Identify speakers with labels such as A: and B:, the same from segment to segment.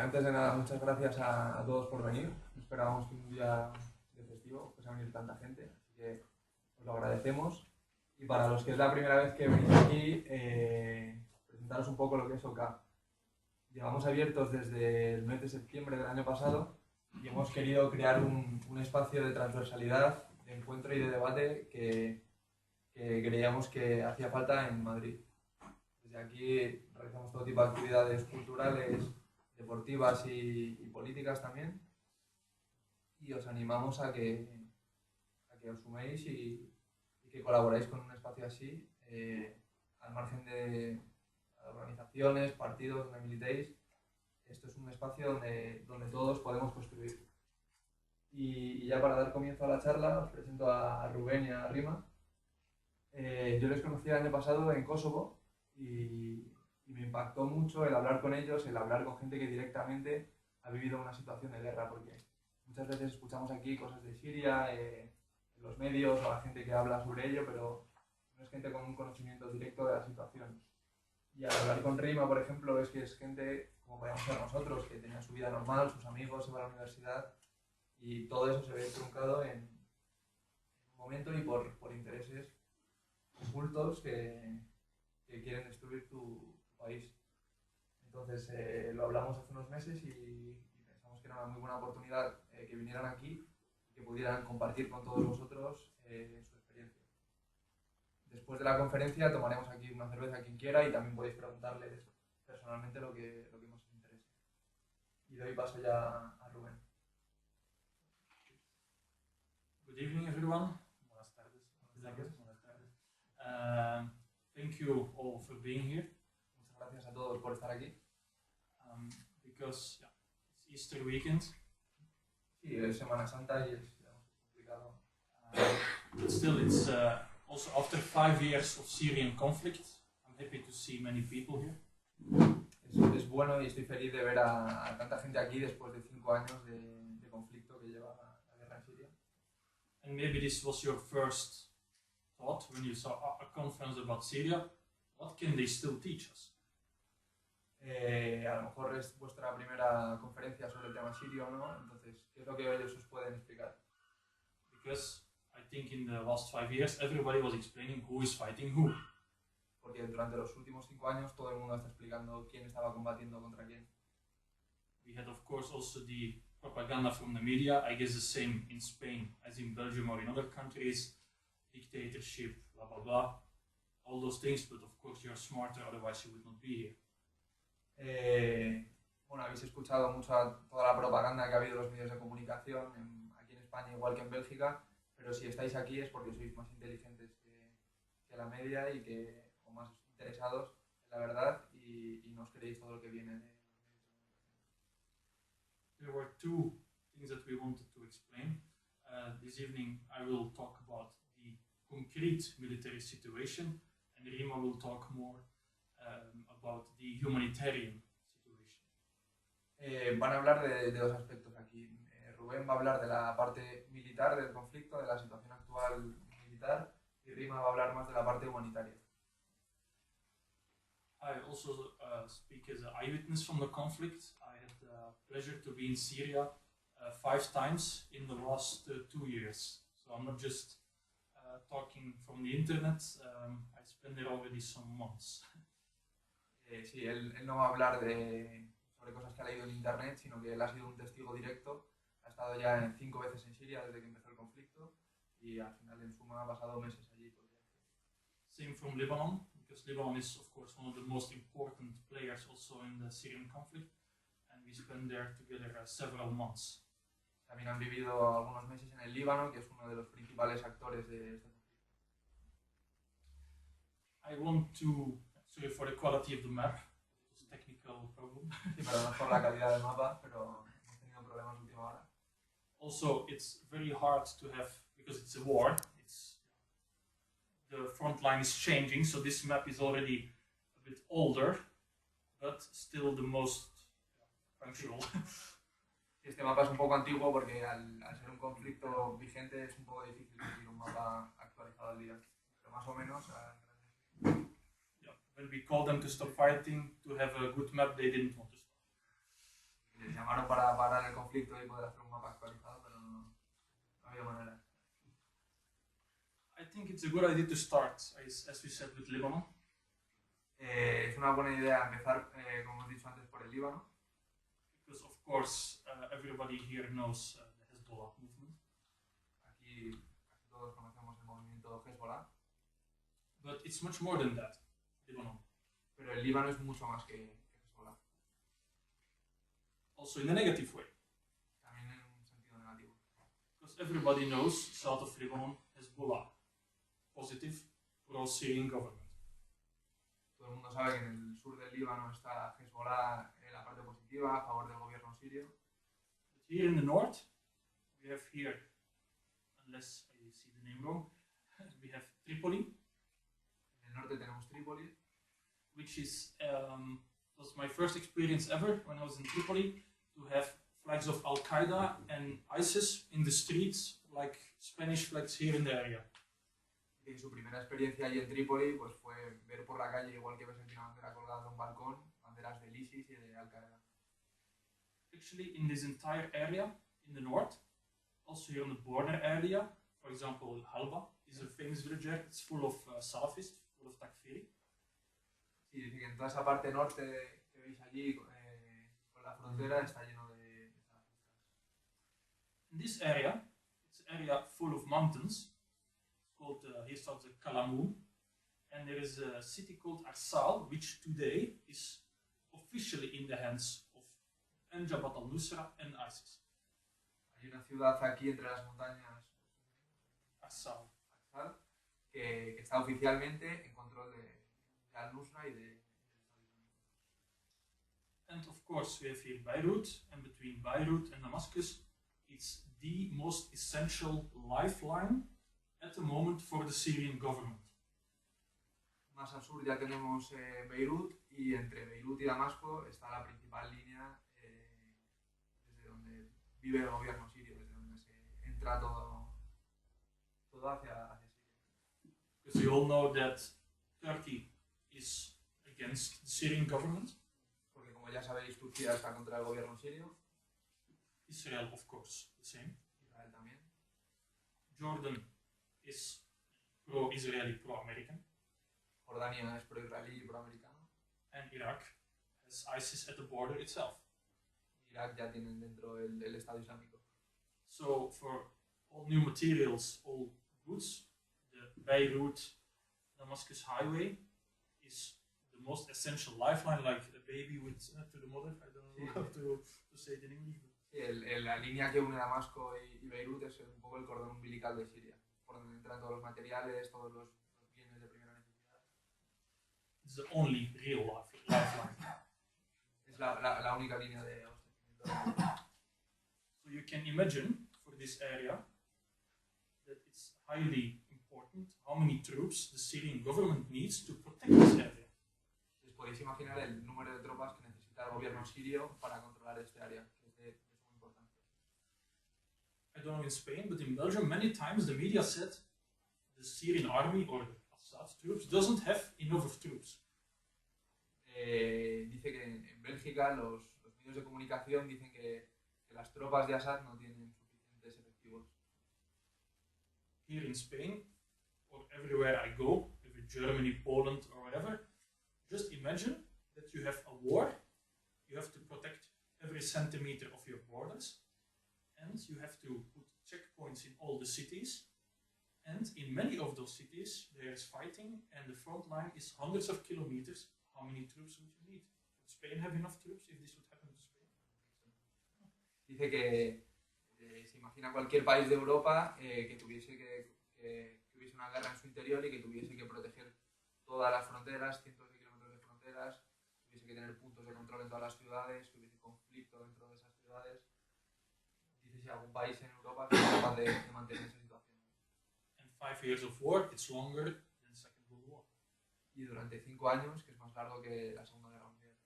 A: antes de nada, muchas gracias a todos por venir. Esperábamos que un día de festivo fuese a venir tanta gente, así que os lo agradecemos. Y para los que es la primera vez que venís aquí, presentaros un poco lo que es OK. Llevamos abiertos desde el mes de septiembre del año pasado y hemos querido crear un espacio de transversalidad, de encuentro y de debate que creíamos que hacía falta en Madrid. Desde aquí realizamos todo tipo de actividades culturales, deportivas y políticas también, y os animamos a que os suméis y que colaboréis con un espacio así, al margen de organizaciones, partidos donde militéis. Esto es un espacio donde todos podemos construir. Y ya para dar comienzo a la charla, os presento a Rubén y a Rima. Yo les conocí el año pasado en Kosovo y me impactó mucho el hablar con ellos, el hablar con gente que directamente ha vivido una situación de guerra, porque muchas veces escuchamos aquí cosas de Siria, en los medios, o la gente que habla sobre ello, pero no es gente con un conocimiento directo de la situación. Y al hablar con Rima, por ejemplo, ves que es gente como podemos ser nosotros, que tenía su vida normal, sus amigos, iba a la universidad, y todo eso se ve truncado en un momento y por intereses ocultos que quieren destruir tu país. Entonces lo hablamos hace unos meses y pensamos que era una muy buena oportunidad que vinieran aquí y que pudieran compartir con todos vosotros su experiencia. Después de la conferencia tomaremos aquí una cerveza a quien quiera y también podéis preguntarles personalmente lo que más os interese. Y doy paso ya a Rubén.
B: Good evening, everyone. Buenas tardes. Thank you all for being here.
A: Muchas gracias a todos por estar aquí.
B: Because it's Easter weekend.
A: Sí, es Semana Santa y es complicado.
B: But still, it's also after 5 years of Syrian conflict. I'm happy to see many people here.
A: Es bueno y estoy feliz de ver a tanta gente aquí después de 5 años de conflicto que lleva la guerra en Siria.
B: And maybe this was your first thought when you saw a conference about Syria. What can they still teach us?
A: A lo mejor es vuestra primera conferencia sobre el tema sirio, ¿no? Entonces, ¿qué es lo que ellos os pueden explicar?
B: Because I think in the last 5 years everybody was explaining who is fighting who.
A: Porque durante los últimos 5 años todo el mundo está explicando quién estaba combatiendo contra quién.
B: We had of course also the propaganda from the media, I guess the same in Spain as in Belgium or in other countries, dictatorship, blah blah blah, all those things, but of course you're smarter, otherwise you would not be here.
A: Bueno, habéis escuchado mucho toda la propaganda que ha habido en los medios de comunicación, aquí en España igual que en Bélgica, pero si estáis aquí es porque sois más inteligentes que la media y o más interesados en la verdad y no os creéis todo lo que viene de los medios de comunicación.
B: There were two things that we wanted to explain. This evening I will talk about the concrete military situation, and Rima will talk more about the humanitarian situation.
A: Van a hablar de dos aspectos aquí. Rubén va a hablar de la parte militar del conflicto, de la situación actual militar, y Rima va a hablar más de la parte humanitaria.
B: I also speak as an eyewitness from the conflict. I had the pleasure to be in Syria 5 times in the last 2 years. So I'm not just talking from the internet. I spent there already some months.
A: Sí, él no va a hablar sobre cosas que ha leído en internet, sino que él ha sido un testigo directo. Ha estado ya 5 veces en Siria desde que empezó el conflicto y al final en suma ha pasado meses allí.
B: Same from Lebanon, because Lebanon is of course one of the most important players also in the Syrian conflict, and we spent there together several months.
A: También han vivido algunos meses en el Líbano, que es uno de los principales actores de este conflicto.
B: I want to, sorry for the quality of the map, it was a technical problem.
A: Sí, perdón por la calidad del mapa, pero hemos tenido problemas a última hora.
B: Also, it's very hard to have, because it's a war, the front line is changing, so this map is already a bit older, but still the most functional.
A: Este mapa es un poco antiguo porque al ser un conflicto vigente es un poco difícil conseguir un mapa actualizado al día, pero más o menos.
B: Yeah. When we called them to stop fighting, to have a good map, they didn't want to stop.
A: Les llamaron para parar el conflicto y poder hacer un mapa actualizado, pero no había manera.
B: I think it's a good idea to start, as we said, with Lebanon.
A: Es una buena idea empezar, como hemos dicho antes, por el Líbano.
B: Because of course everybody here knows the Hezbollah movement.
A: Aquí casi todos conocemos el movimiento Hezbollah.
B: But it's much more than that, Lebanon.
A: Pero el Líbano es mucho más que Hezbollah.
B: Also in a negative way.
A: También en un sentido negativo.
B: Because everybody knows south of Lebanon, Hezbollah. Positive, pro-Syrian government.
A: Todo el mundo sabe que en el sur del Líbano está Hezbollah en la parte positiva, a favor del gobierno sirio.
B: But here in the north, we have here, unless I see the name wrong, we have Tripoli.
A: En el norte tenemos Trípoli,
B: Which is was my first experience ever when I was in Tripoli, to have flags of Al Qaeda and ISIS in the streets, like Spanish flags here in the area.
A: y su primera experiencia allí en Trípoli pues, fue ver por la calle, igual que ves aquí una bandera colgada de un balcón, banderas del ISIS y de Al Qaeda.
B: Actually, in this entire area in the north, also here on the border area, for example, Halba is a famous village there. It's full of Salafists, full of Takfiri.
A: Sí, dice que en toda esa parte norte que veis allí, con la frontera, está lleno de salafistas.
B: In this area, it's an area full of mountains. Called here starts the Kalamun, and there is a city called Arsal, which today is officially in the hands of Jabhat al-Nusra and ISIS.
A: Hay una ciudad aquí entre las montañas,
B: Arsal.
A: Aksal, que está oficialmente en control de Al-Nusra y de
B: And of course, we have here Beirut, and between Beirut and Damascus, it's the most essential lifeline at the moment for the Syrian government.
A: Más al sur ya tenemos Beirut, y entre Beirut y Damasco está la principal línea desde donde vive el gobierno sirio, desde donde se entra todo hacia Siria.
B: Because you all know that Turkey is against the Syrian government.
A: Porque como ya sabéis, Turquía está contra el gobierno sirio.
B: Israel, of course, the same.
A: Israel también.
B: Jordan is pro-Israeli, pro-American.
A: Jordania es pro-israelí y pro-americano.
B: And Iraq has ISIS at the border itself.
A: Irak ya tienen dentro el Estado Islámico.
B: So for all new materials, all goods, the Beirut-Damascus highway is the most essential lifeline, like a baby with to the mother. I don't know how to say it in English.
A: Sí, la línea que une Damasco y Beirut es un poco el cordón umbilical de Siria, por donde entran todos los materiales, todos los bienes de primera necesidad.
B: It's the only real lifeline.
A: Es la única línea de abastecimiento.
B: So you can imagine for this area that it's highly important how many troops the Syrian government needs to protect this area.
A: Les podéis imaginar el número de tropas que necesita el gobierno sirio para controlar este área, que es de suma importancia.
B: I don't know in Spain, but in Belgium many times the media said the Syrian army or the Assad troops doesn't have enough of troops.
A: Dice que en Bélgica los medios de comunicación dicen que las tropas de Assad no tienen suficientes efectivos.
B: Here in Spain, or everywhere I go, every Germany, Poland, or whatever, just imagine that you have a war, you have to protect every centimeter of your borders, and you have to put checkpoints in all the cities, and in many of those cities there is fighting, and the front line is hundreds of kilometers. How many troops would you need? Would Spain have enough troops if this would happen to Spain?
A: Dice que se imagina cualquier país de Europa que tuviese que hubiese una guerra en su interior y que tuviese que proteger todas las fronteras, cientos de kilómetros de fronteras, tuviese que tener puntos de control en todas las ciudades, que hubiese conflicto dentro de esas ciudades. Dice si algún país en Europa es capaz de mantener esa situación.
B: And 5 years of war, it's longer than the Second World War.
A: Y durante 5 años, que es más largo que la Segunda Guerra Mundial.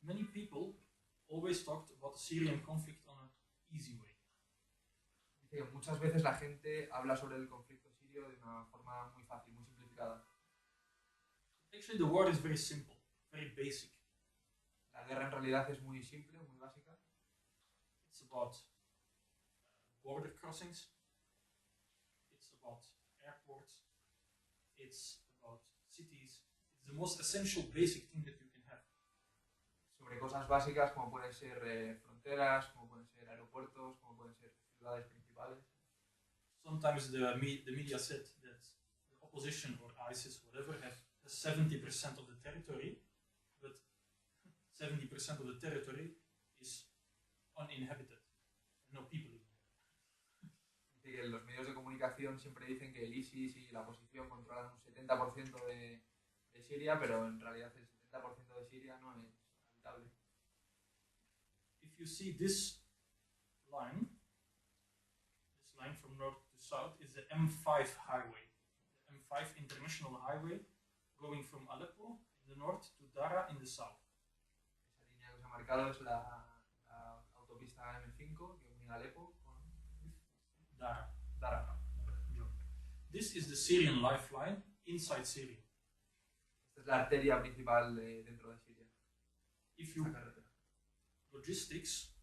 B: Many people always talked about the Syrian conflict on an easy way.
A: Dice que muchas veces la gente habla sobre el conflicto sirio de una forma muy fácil, muy simplificada.
B: Actually, the war is very simple. very basic.
A: La guerra en realidad es muy simple, muy básica.
B: It's about border crossings. It's about airports. It's about cities. It's the most essential basic thing that you can have.
A: Sobre cosas básicas como pueden ser fronteras, como pueden ser aeropuertos, como pueden ser ciudades principales.
B: Sometimes the media said that the opposition or ISIS, whatever, has 70% of the territory, but 70% of the territory is uninhabited. No people in there.
A: Dice que los medios de comunicación siempre dicen que el ISIS y la oposición controlan un 70% de Siria, pero en realidad el 70% de Siria no es habitable.
B: If you see this line from north to south is the M5 highway, the M5 international highway going from Aleppo in the north to Dara in the south.
A: Esa línea que os ha marcado es la autopista M5 que une Alepo con
B: Dara.
A: Dara.
B: This is the Syrian lifeline inside Syria.
A: Esta es la arteria principal dentro de Siria.
B: If you
A: Esta carretera.
B: logistics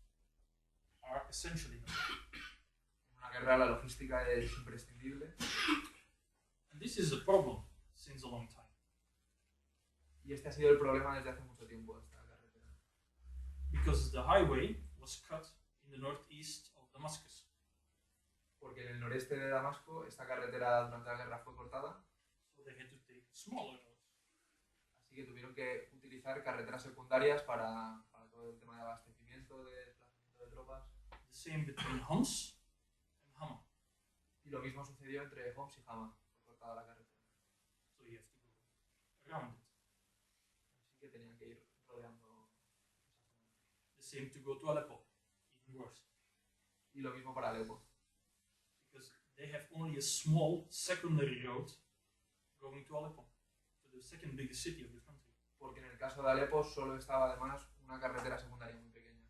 B: are essentially known.
A: En una guerra la logística es imprescindible.
B: And this is a problem since a long time.
A: Y este ha sido el problema desde hace mucho tiempo, esta carretera.
B: Because the highway was cut in the northeast of Damascus.
A: Porque en el noreste de Damasco esta carretera durante la guerra fue cortada,
B: So they had to take smaller roads.
A: así que tuvieron que utilizar carreteras secundarias para todo el tema de abastecimiento, de desplazamiento de tropas.
B: The same between Homs and Hama.
A: Y lo mismo sucedió entre Homs y Hama, fue cortada la carretera.
B: So you have to go around it.
A: Así que tenían que ir rodeando esa zona.
B: The same to go to Aleppo, even worse.
A: Y lo mismo para Alepo,
B: Because they have only a small secondary road going to Aleppo, to the second biggest city of the country.
A: porque en el caso de Alepo solo estaba además una carretera secundaria muy pequeña,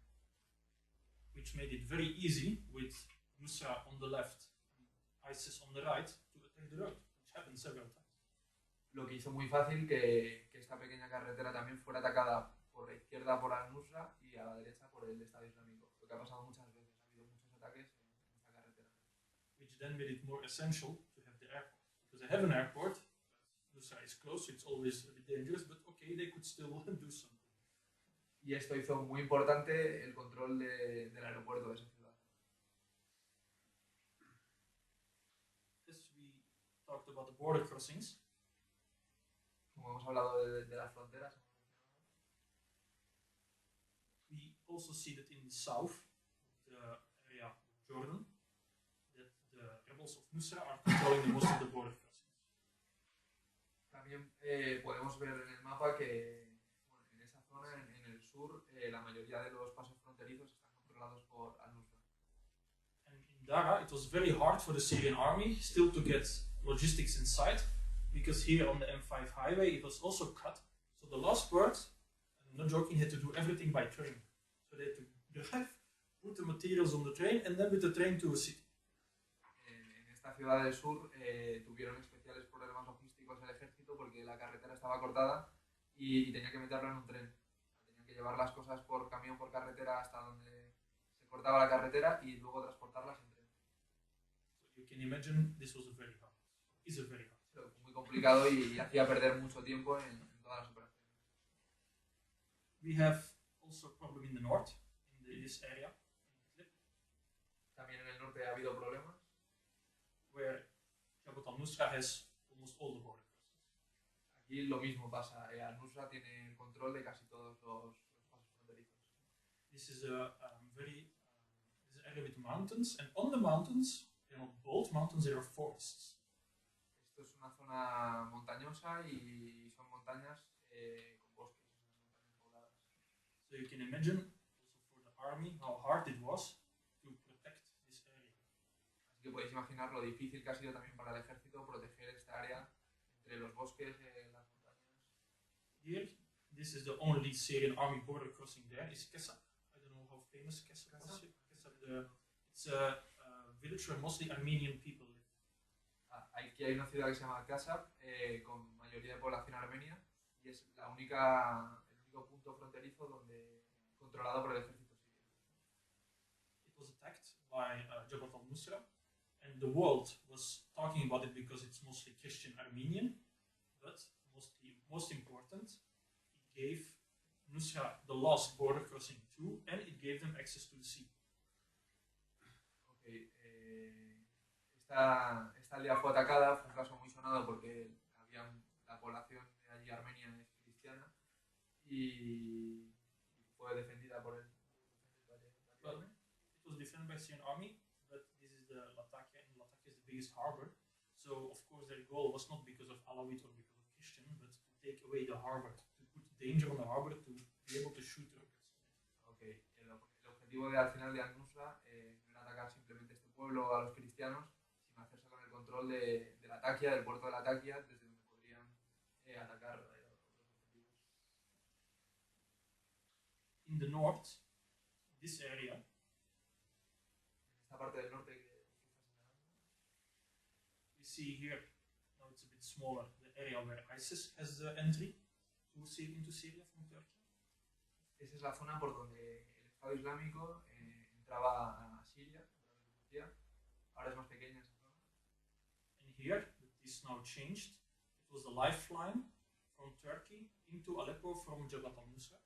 B: Which made it very easy with Nusra on the left and ISIS on the right to attack the road, which happened several times.
A: lo que hizo muy fácil que esta pequeña carretera también fuera atacada por la izquierda por Al-Nusra y a la derecha por el Estado Islámico, lo que ha pasado muchas veces, ha habido muchos ataques en esta carretera.
B: Which then made it more essential to have the airport. Because they have an airport, Nusra is close, so it's always a bit dangerous, but okay, they could still do something.
A: Y esto hizo muy importante el control del aeropuerto de esa ciudad.
B: As we talked about the border crossings,
A: Como hemos hablado de las fronteras,
B: we also see that in the south, the area of Jordan, that the rebels of Nusra are controlling the most of the border crossings.
A: también podemos ver en el mapa que bueno, en esa zona, en el sur, la mayoría de los pasos fronterizos están controlados por Al-Nusra.
B: And in Dara, it was very hard for the Syrian army still to get logistics inside, because here on the M5 highway it was also cut. So the last part, I'm not joking, had to do everything by train. So they had to drive, put the materials on the train, and then with the train to a city.
A: En esta ciudad del sur tuvieron especiales problemas logísticos el ejército porque la carretera estaba cortada y tenía que meterlo en un tren. Tenían que llevar las cosas por camión, por carretera hasta donde se cortaba la carretera y luego transportarlas en tren.
B: So you can imagine this was a very hard, is a very hard.
A: Pero fue muy complicado y hacía perder mucho tiempo en todas las operaciones.
B: We have also a problem in the north, in this area, in Idlib,
A: También en el norte ha habido problemas.
B: where Jabhat al-Nusra has almost all the border crossings.
A: Aquí lo mismo pasa. Al-Nusra tiene el control de casi todos los pasos fronterizos.
B: This is a this is an area with mountains, and on the mountains, they're not bold mountains, they are forests.
A: Esto es una zona montañosa y son montañas con bosques, montañas pobladas.
B: So you can imagine, also for the army, how hard it was to protect this area.
A: Así que podéis imaginar lo difícil que ha sido también para el ejército proteger esta área entre los bosques, las montañas.
B: Here, this is the only Syrian army border crossing there, is Kessa. I don't know how famous Kessa was. It's a village where mostly Armenian people live.
A: Aquí hay una ciudad que se llama Kasab, con mayoría de población armenia. y es el único punto fronterizo controlado por el ejército sirio.
B: It was attacked by Jabhat al-Nusra, and the world was talking about it because it's mostly Christian Armenian, but most important, it gave Nusra the last border crossing too, and it gave them access to the sea.
A: Okay, esta aldea fue atacada, fue un caso muy sonado porque la población de allí armenia es cristiana y fue defendida por el
B: Well, it was defended by Syrian army, but this is the Latakia, and Latakia is the biggest harbor. So of course their goal was not because of Alawite or because of Christian, but to take away the harbor, to put danger on the harbor, to be able to shoot rockets.
A: Okay, el objetivo al final de Al-Nusra no era atacar simplemente este pueblo a los cristianos, sino hacerse con el control de Latakia, del puerto de Latakia, desde donde podrían atacar otros objetivos.
B: In the north, this area,
A: en esta parte del norte que
B: we see here, now it's a bit smaller, the area where ISIS has the entry into Syria from Turkey.
A: Esa es la zona por donde el Estado Islámico entraba a Siria, ahora es más pequeña esa zona.
B: And here, this now changed, it was the lifeline from Turkey into Aleppo from Jabhat al-Nusra.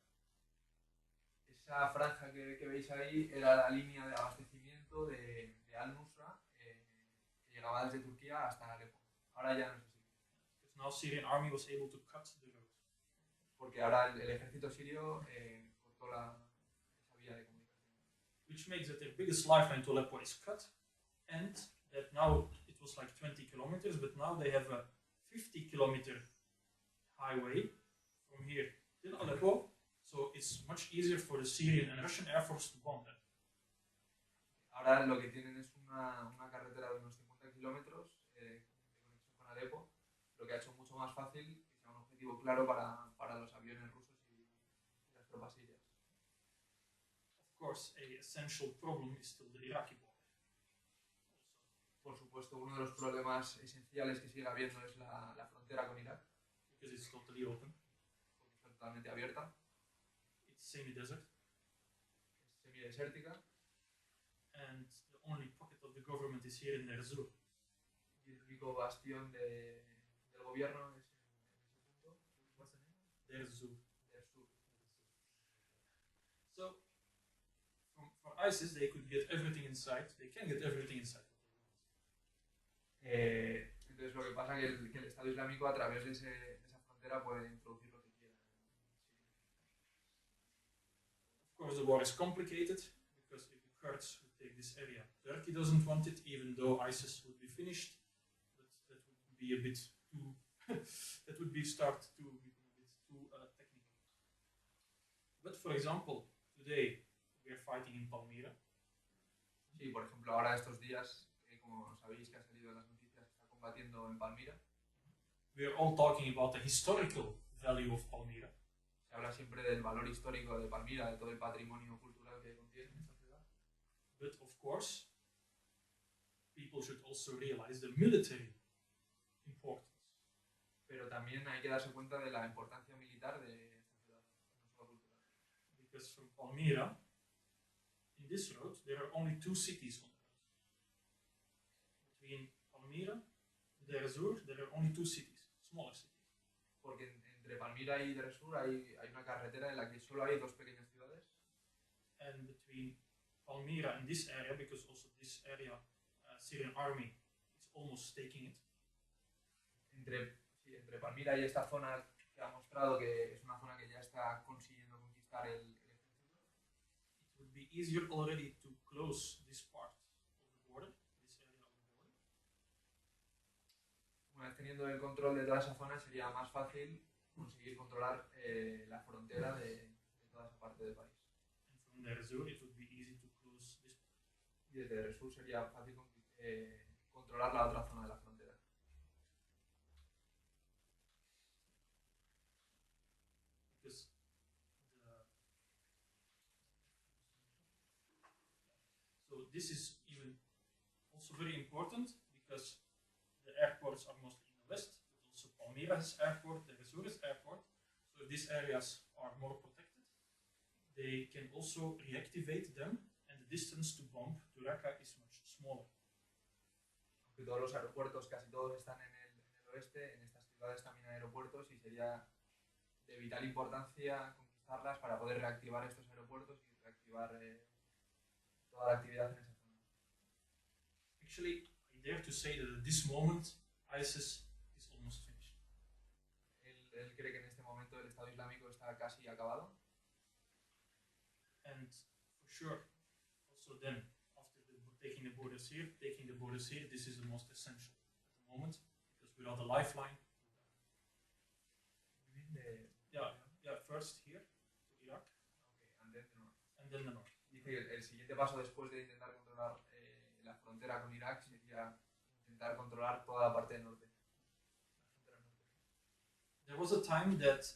A: Esa franja que veis ahí era la línea de abastecimiento de Al-Nusra que llegaba desde Turquía hasta Alepo. Ahora ya no es así.
B: Because now Syrian army was able to cut the road.
A: Porque ahora el ejército sirio cortó esa vía de comunicación.
B: Which makes that their biggest lifeline to Aleppo is cut, and that now it was like 20 kilometers, but now they have a 50-kilometer highway from here till Aleppo. So it's much easier for the Syrian and Russian Air Force to bomb them.
A: Ahora lo que tienen es una carretera de unos 50 kilómetros de conexión con Alepo, lo que ha hecho mucho más fácil que sea un objetivo claro para los aviones rusos y las tropas sirias.
B: Of course, a essential problem is still the Iraqi border.
A: Por supuesto, uno de los problemas esenciales que sigue habiendo es la frontera con Irak.
B: Because it's totally open.
A: Porque está totalmente abierta.
B: Semi-desert,
A: es semidesértica,
B: and the only pocket of the government is here in Deir
A: y el único bastión del gobierno es en ese punto. What's the name?
B: Deir Zur. So, for ISIS, they could get everything inside. They can get everything inside.
A: Entonces lo que pasa es que el Estado Islámico a través de esa frontera puede introducir lo que quiera.
B: Of course, the war is complicated because if the Kurds would take this area, Turkey doesn't want it, even though ISIS would be finished. But that would be a bit too. That would be start to become a bit too technical. But for example, today we are fighting in Palmyra.
A: Sí, por ejemplo, ahora estos días, como sabéis que ha salido en las noticias, está combatiendo en Palmira.
B: We are all talking about the historical value of Palmyra.
A: Se habla siempre del valor histórico de Palmira, de todo el patrimonio cultural que contiene esta ciudad.
B: But of course, people should also realize the military importance.
A: Pero también hay que darse cuenta de la importancia militar de esta ciudad, no solo cultural.
B: Because from Palmyra, in this road, there are only two cities on the road. Between Palmyra and Deir Zur, there are only two cities, smaller cities.
A: Porque entre Palmira y Deir Zur hay una carretera en la que solo hay dos pequeñas ciudades.
B: And between Palmyra and this area, because also this area, Syrian army is almost taking it.
A: Entre Palmira y esta zona que ha mostrado que es una zona que ya está consiguiendo conquistar el ejército.
B: It would be easier already to close this part of the border, this area of the border.
A: Una vez teniendo el control de toda esa zona sería más fácil conseguir controlar la frontera de toda esa parte del país.
B: And from Deir Zur, it would be easy to close this part.
A: Y desde Deir Zur sería fácil controlar la otra zona de la frontera.
B: Because so this is even also very important because the airports are mostly in the west, but also Palmyra's airport, Deir Zur's airport, if these areas are more protected, they can also reactivate them, and the distance to bomb to Raqqa is much smaller.
A: Aunque todos los aeropuertos, casi todos están en el oeste, en estas ciudades también hay aeropuertos y sería de vital importancia conquistarlas para poder reactivar estos aeropuertos y reactivar toda la actividad en esa zona.
B: Actually, I dare to say that at this moment, ISIS is almost finished.
A: Él cree que en este momento el Estado Islámico está casi acabado.
B: And for sure, also then, after taking the borders here, this is the most essential at the moment, because without a lifeline, yeah, first here to Iraq,
A: okay,
B: and then the north.
A: Dice que el siguiente paso después de intentar controlar la frontera con Irak sería intentar controlar toda la parte del norte.
B: There was a time that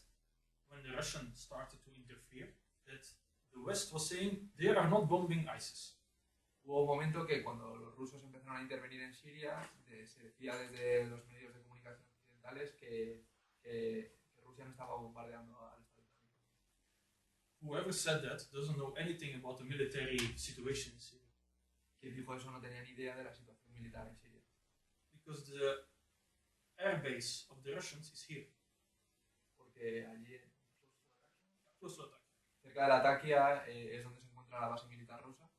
B: when the Russians started to interfere, that the West was saying they are not bombing ISIS.
A: Hubo un momento que cuando los rusos empezaron a intervenir en Siria, se decía desde los medios de comunicación occidentales que Rusia no estaba bombardeando al Estado Islámico.
B: Whoever said that doesn't know anything about the military situation in Syria.
A: Quien dijo eso no tenía ni idea de la situación militar en Siria.
B: Because the air base of the Russians is here.
A: Porque allí,
B: Close to Latakia.
A: cerca de Latakia, es donde se encuentra la base militar rusa.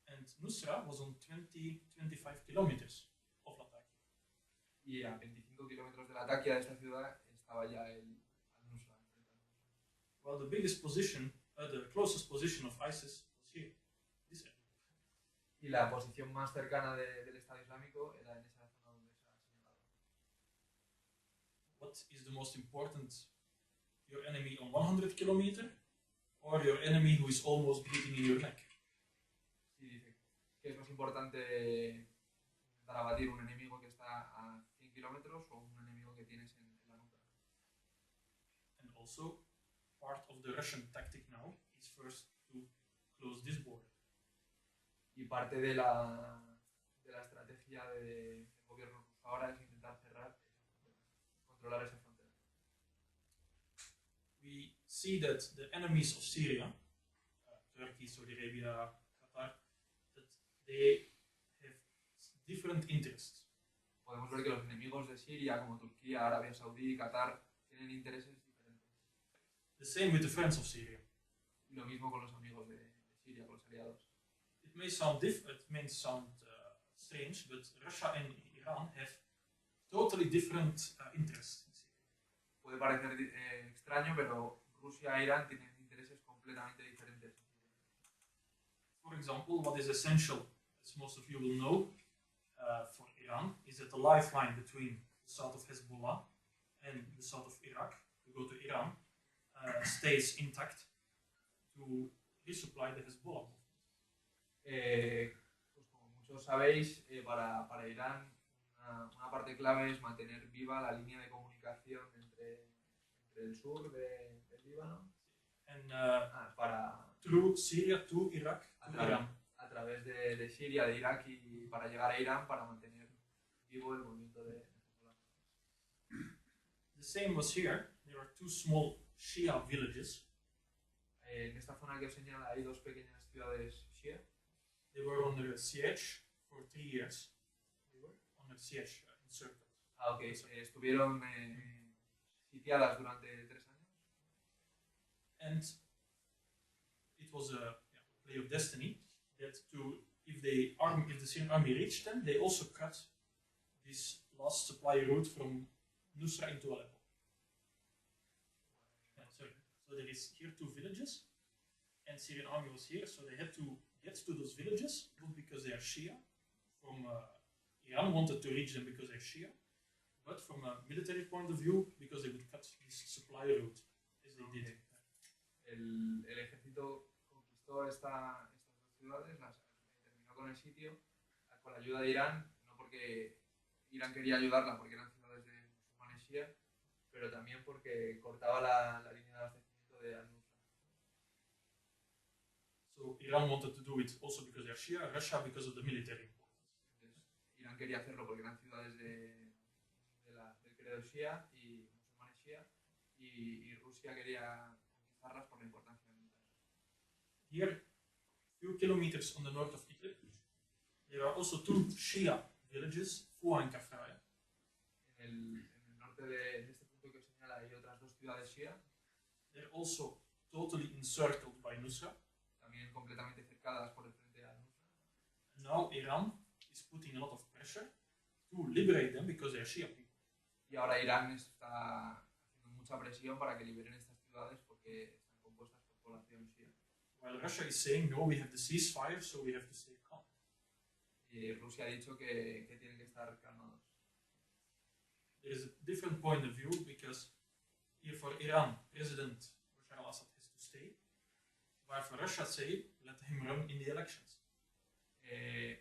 B: And Nusra was on 20-25 kilometers of Latakia.
A: Y a 25 kilómetros de Latakia, de esta ciudad, estaba ya el al-Nusra.
B: Well, the biggest position, the closest position of ISIS was here. This area.
A: Y la posición más cercana del Estado Islámico era en esa zona donde se ha señalado.
B: What is the most important? Your enemy on 100 kilometers or your enemy who is almost breathing in your neck?
A: Sí, dice que es más importante intentar abatir un enemigo que está a 100 kilómetros o un enemigo que tienes en la nuca.
B: And also, part of the Russian tactic now is first to close this border.
A: Y parte de la estrategia del gobierno ruso ahora es intentar cerrar esa frontera, controlar esa frontera.
B: We see that the enemies of Syria, Turkey, Saudi Arabia, Qatar, that they have different interests.
A: Podemos ver que los enemigos de Siria, como Turquía, Arabia Saudí y Qatar, tienen intereses diferentes.
B: The same with the friends of Syria.
A: Y lo mismo con los amigos de Siria, con los aliados.
B: It may sound strange, but Russia and Iran have totally different interests in Syria.
A: Puede parecer extraño, pero Rusia e Irán tienen intereses completamente diferentes.
B: For example, what is essential, as most of you will know, for Iran is that the lifeline between the south of Hezbollah and the south of Iraq, to go to Iran, stays intact to resupply the Hezbollah.
A: Pues como muchos sabéis, para Irán una parte clave es mantener viva la línea de comunicación entre el sur del Líbano
B: And through Syria to Iraq to Iran.
A: a través de Siria, de Irak y para llegar a Irán para mantener vivo el movimiento de Hezbollah.
B: The same was here. There are two small Shia villages.
A: En esta zona que os señala hay dos pequeñas ciudades Shia.
B: They were under siege for 3 years. Under siege, encircled.
A: Ok, estuvieron sitiadas durante 3 años.
B: And it was a play of destiny that if the Syrian army reached them, they also cut this last supply route from Nusra into Aleppo. So there is here 2 villages, and Syrian army was here, so they had to get to those villages, not because they are Shia. From Iran wanted to reach them because they're Shia, but from a military point of view, because they would cut this supply route, as they did.
A: El ejército conquistó estas dos ciudades, terminó con el sitio con la ayuda de Irán, no porque Irán quería ayudarla porque eran ciudades de musulmanes shia, pero también porque cortaba la línea de abastecimiento de al-Nusra.
B: So Iran wanted to do it also because they're Shia, Russia because of the military importance.
A: Entonces, Irán quería hacerlo porque eran ciudades del credo shia y musulmanes shia, y y Rusia quería conquistarlas por la importancia militar.
B: Here, few kilometers on the north of Idlib, there are also two Shia villages, Fua and Kafraya.
A: En el norte de este punto que os señala hay otras dos ciudades shia,
B: They're also totally encircled by Nusra.
A: también completamente cercadas por el frente al-Nusra.
B: Now Iran is putting a lot of pressure to liberate them because they are Shia people.
A: Y ahora Irán está haciendo mucha presión para que liberen estas ciudades porque están compuestas por población shia.
B: While Russia is saying, no, we have the ceasefire, so we have to stay calm.
A: Y Rusia ha dicho que tienen que estar calmados.
B: There is a different point of view because here for Iran, President Bashar al-Assad has to stay, while for Russia say, let him run in the elections.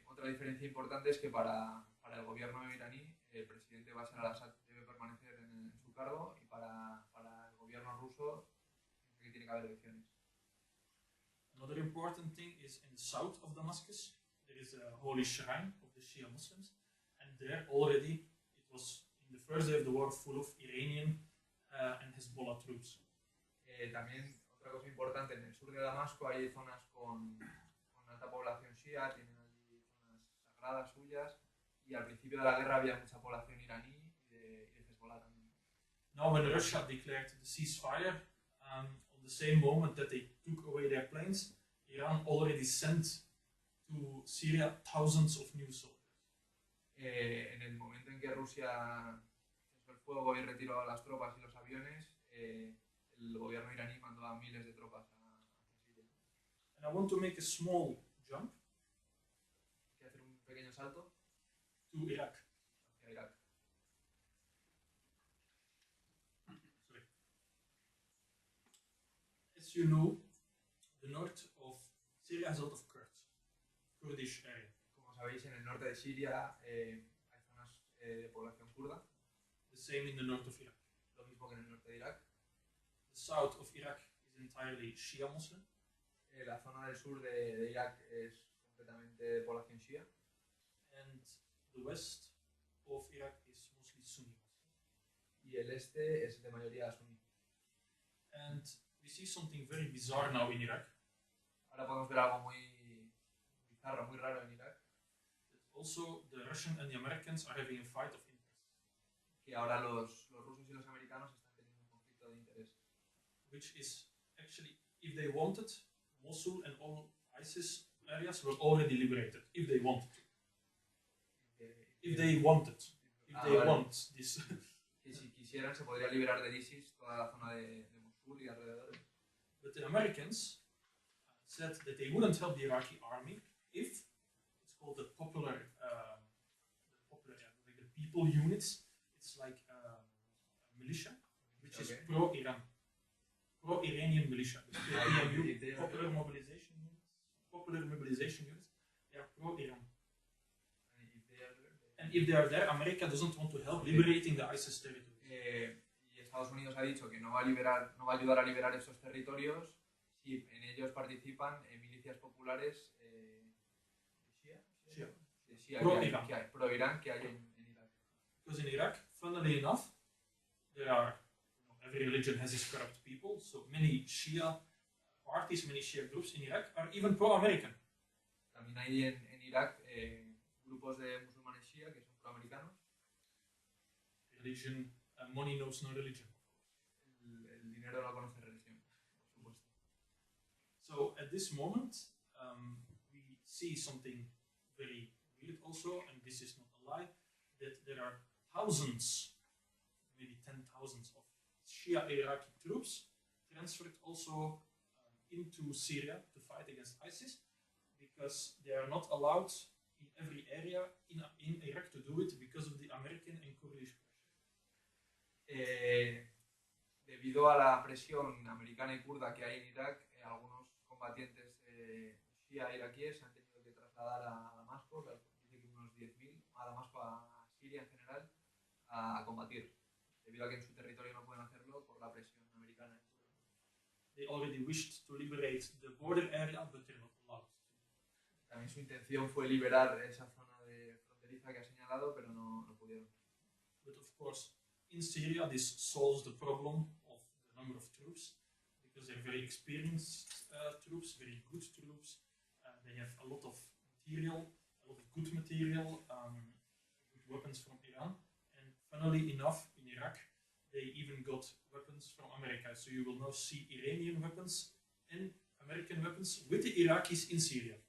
A: Otra diferencia importante es que para el gobierno iraní el presidente Bashar al-Assad debe permanecer en su cargo y para el gobierno ruso que tiene que haber elecciones.
B: Another important thing is in the south of Damascus, there is a holy shrine of the Shia Muslims, and there already it was in the first day of the war full of Iranian and Hezbollah troops.
A: También otra cosa importante, en el sur de Damasco hay zonas con alta población shia, tienen allí zonas sagradas suyas y al principio de la guerra había mucha población iraní y de Hezbollah también.
B: Now when Russia declared the ceasefire, on the same moment that they took away their planes, Iran already sent to Syria thousands of new soldiers.
A: En el momento en que Rusia cesó el fuego y retiró a las tropas y los aviones, el gobierno iraní mandó a miles de tropas hacia Siria.
B: And I want to make a small jump
A: Hay que hacer un pequeño salto
B: to Iraq.
A: hacia Irak.
B: Sorry. As you know, the north of Syria has a lot of Kurdish area.
A: Como sabéis, en el norte de Siria hay zonas de población kurda,
B: The same in the north of Iraq.
A: lo mismo que en el norte de Irak.
B: The south of Iraq is entirely Shia Muslim.
A: La zona del sur de Irak es completamente de población shia
B: And the west of Iraq is mostly Sunni Muslim.
A: y el este es de mayoría suní.
B: And we see something very bizarre now in Iraq.
A: Ahora podemos ver algo muy bizarro, muy raro en Irak,
B: That also the Russian and the Americans are having a fight of interests,
A: que ahora los rusos y los americanos están teniendo un conflicto de interés.
B: which is actually, if they wanted, Mosul and all ISIS areas were already liberated, if they wanted to. If they wanted. If they
A: vale.
B: want this.
A: Que si quisieran se podría liberar del ISIS toda la zona de Mosul y alrededores.
B: But the Americans said that they wouldn't help the Iraqi army if it's called the popular, like the people units. It's like a militia, which is
A: Okay.
B: pro-Iran, pro-Iranian militia. The PMU,
A: if they are
B: popular mobilization units. They are pro-Iran. And if they are there, America doesn't want to help liberating the ISIS territory.
A: Y Estados Unidos ha dicho que no va a ayudar a liberar esos territorios si en ellos participan milicias populares
B: Shia.
A: de Shia
B: Pro-Irán.
A: que hay, pro-Irán que hay en Irak.
B: Because in Iraq, funnily enough, there are, every religion has its corrupt people, so many Shia parties, many Shia groups in Iraq are even pro-American.
A: También hay en Irak grupos de musulmanes Shia que son proamericanos.
B: Religion, money knows no religion.
A: El dinero no conoce religión, por supuesto.
B: So at this moment, we see something very weird also, and this is not a lie, that there are thousands, maybe 10,000 of Shia Iraqi troops transferred also into Syria to fight against ISIS, because they are not allowed in every area in Iraq to do it because of the American and Kurdish pressure.
A: Debido a la presión americana y kurda que hay en Irak, algunos combatientes Shia iraquíes se han tenido que trasladar a Damasco, dice que unos 10.000, a Damasco, a Siria en general, a combatir, debido a que en su territorio no pueden hacerlo por la presión americana y kurda.
B: They already wished to liberate the border area, but they're not allowed.
A: También su intención fue liberar esa zona de fronteriza que ha señalado, pero no pudieron.
B: But of course, in Syria, this solves the problem of number of troops because they're very experienced troops, very good troops. They have a lot of material, a lot of good material, good weapons from Iran. And funnily enough, in Iraq, they even got weapons from America. So you will now see Iranian weapons and American weapons with the Iraqis in Syria.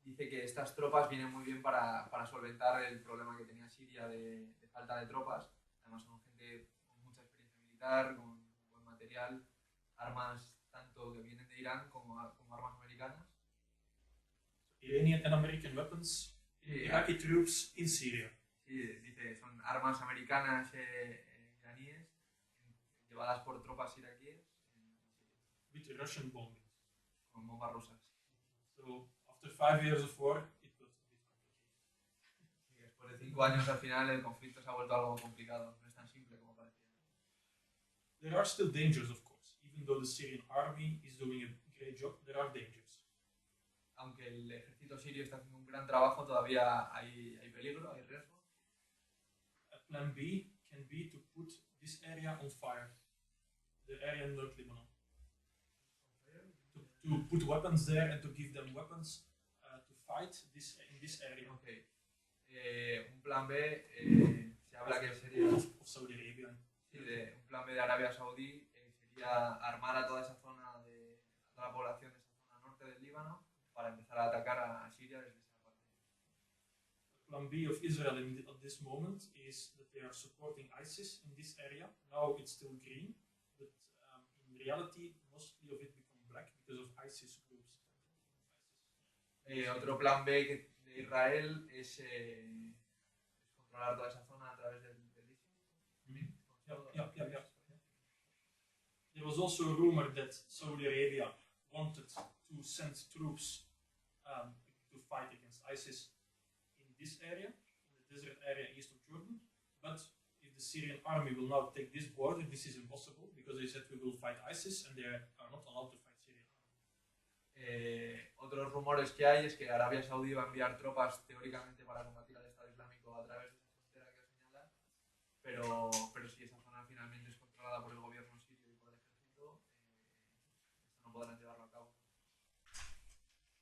A: Dice que estas tropas vienen muy bien para solventar el problema que tenía Siria de falta de tropas. Además son gente con mucha experiencia militar, con buen material, armas tanto que vienen de Irán como armas americanas.
B: Iranian and American weapons in Iraqi troops in Syria.
A: Sí, dice, son armas americanas iraníes llevadas por tropas iraquíes en Siria.
B: With the Russian bombings.
A: Con bombas rusas.
B: So after 5 years of war, it got a bit complicated.
A: Y después de 5 años al final el conflicto se ha vuelto algo complicado, no es tan simple como parecía.
B: There are still dangers, of course. Even though the Syrian army is doing a great job, there are dangers.
A: Aunque el ejército sirio está haciendo un gran trabajo, todavía hay peligro, hay riesgo.
B: A plan B can be to put this area on fire, the area in North Lebanon. To put weapons there and to give them weapons to fight in this area.
A: Okay. Un plan B se habla que sería
B: of Saudi Arabia.
A: Sí, un plan B de Arabia Saudí sería armar a toda esa zona a toda la población de esa zona norte del Líbano para empezar a atacar a Siria desde esa parte.
B: Plan B of Israel at this moment is that they are supporting ISIS in this area. Now it's still green, but in reality, mostly of it become black because of ISIS groups.
A: Otro plan B de Israel es controlar toda esa zona a través del ISIS.
B: Yeah. There was also a rumor that Saudi Arabia wanted to send troops to fight against ISIS in this area, in the desert area east of Jordan. But if the Syrian army will now take this border, this is impossible because they said we will fight ISIS and they are not allowed to fight Syrian army.
A: Otros rumores que hay es que Arabia Saudí va a enviar tropas teóricamente para combatir al Estado Islámico a través de esa frontera que os señala, pero si esa zona finalmente es controlada por el gobierno sirio y por el ejército, esto no podrán llevarlo a cabo.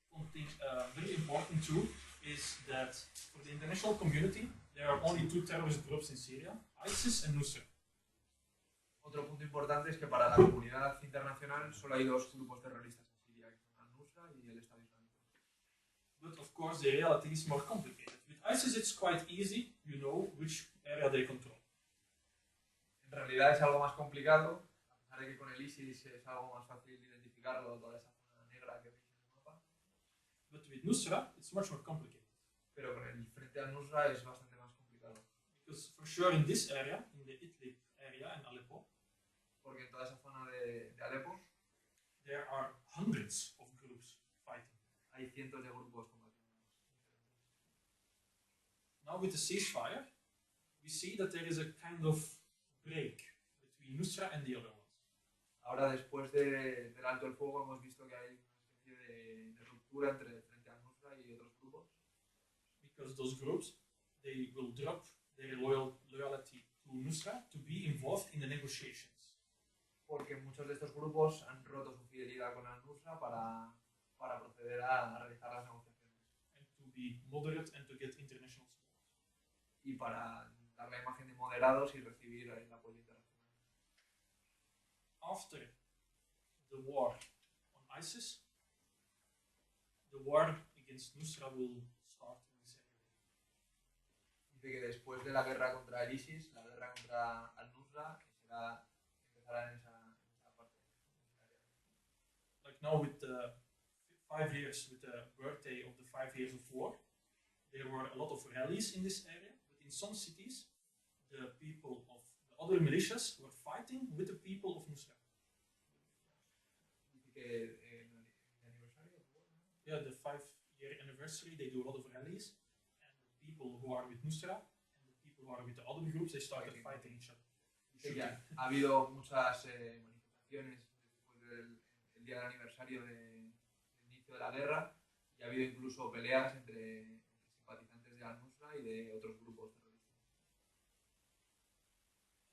B: Something very important too is that for the international community there are only 2 terrorist groups in Syria, ISIS and Nusra.
A: Otro punto importante es que para la comunidad internacional solo hay 2 grupos terroristas en Siria, que son al-Nusra y el Estado Islámico.
B: But of course the reality is more complicated. With ISIS it's quite easy, you know which area they control.
A: En realidad es algo más complicado, a pesar de que con el ISIS es algo más fácil identificarlo, toda esa zona negra que veis en el mapa.
B: But with Nusra it's much more complicated.
A: Pero con el frente al-Nusra es bastante más complicado.
B: Because for sure in this area, in the Idlib area and Aleppo,
A: porque en toda esa zona de Alepo
B: there are hundreds of groups fighting.
A: Hay cientos de grupos combatiendo.
B: Now with the ceasefire, we see that there is a kind of break between Nusra and the other ones.
A: Ahora después del alto el fuego hemos visto que hay una especie de ruptura entre el frente al-Nusra y otros grupos.
B: Because those groups, they will drop their loyalty to Nusra to be involved in the negotiations.
A: Porque muchos de estos grupos han roto su fidelidad con al-Nusra para proceder a realizar las negociaciones.
B: And to be moderate and to get international support.
A: Y para dar la imagen de moderados y recibir el apoyo internacional.
B: After the war on ISIS, the war against Nusra will start in this area.
A: Dice que después de la guerra contra el ISIS, la guerra contra al-Nusra empezará en esa parte.
B: Like now with the 5 years, with the birthday of the 5 years of war, there were a lot of rallies in this area, but in some cities, the people of the other militias were fighting with the people of Nusra.
A: Dice que en el aniversario,
B: yeah, the 5-year anniversary, they do a lot of rallies, and the people who are with Nusra and the people who are with the other groups, they started fighting each other.
A: Dice que ha habido muchas manifestaciones después del día del aniversario del inicio de la guerra y ha habido incluso peleas entre simpatizantes de al-Nusra y de otros grupos terroristas.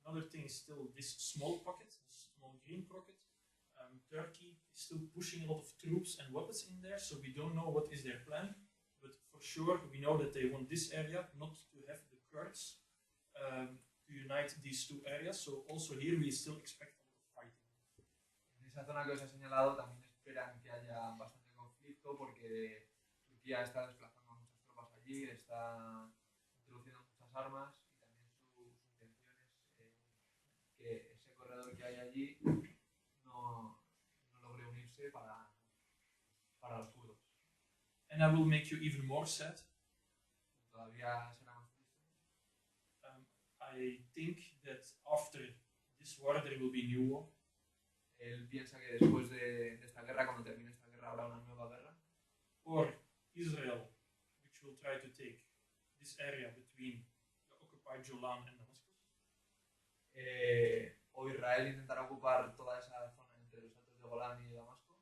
B: Another thing is still this small pocket, small green pocket. Turkey is still pushing a lot of troops and weapons in there, so we don't know what is their plan. But for sure, we know that they want this area not to have the Kurds to unite these two areas. So also here we still expect a lot of fighting.
A: En esa zona que os he señalado también esperan que haya bastante conflicto porque Turquía está desplazando a muchas tropas allí, está introduciendo muchas armas y también su intención es que ese corredor que hay allí no logre unirse para los kurdos.
B: And I will make you even more sad.
A: Todavía será más triste.
B: I think that after this war there will be a new war.
A: Él piensa que después de esta guerra, cuando termine esta guerra, habrá una nueva guerra.
B: Or Israel, which will try to take this area between the occupied Golan and Damascus.
A: O Israel intentará ocupar toda esa zona entre los altos de Golán y Damasco.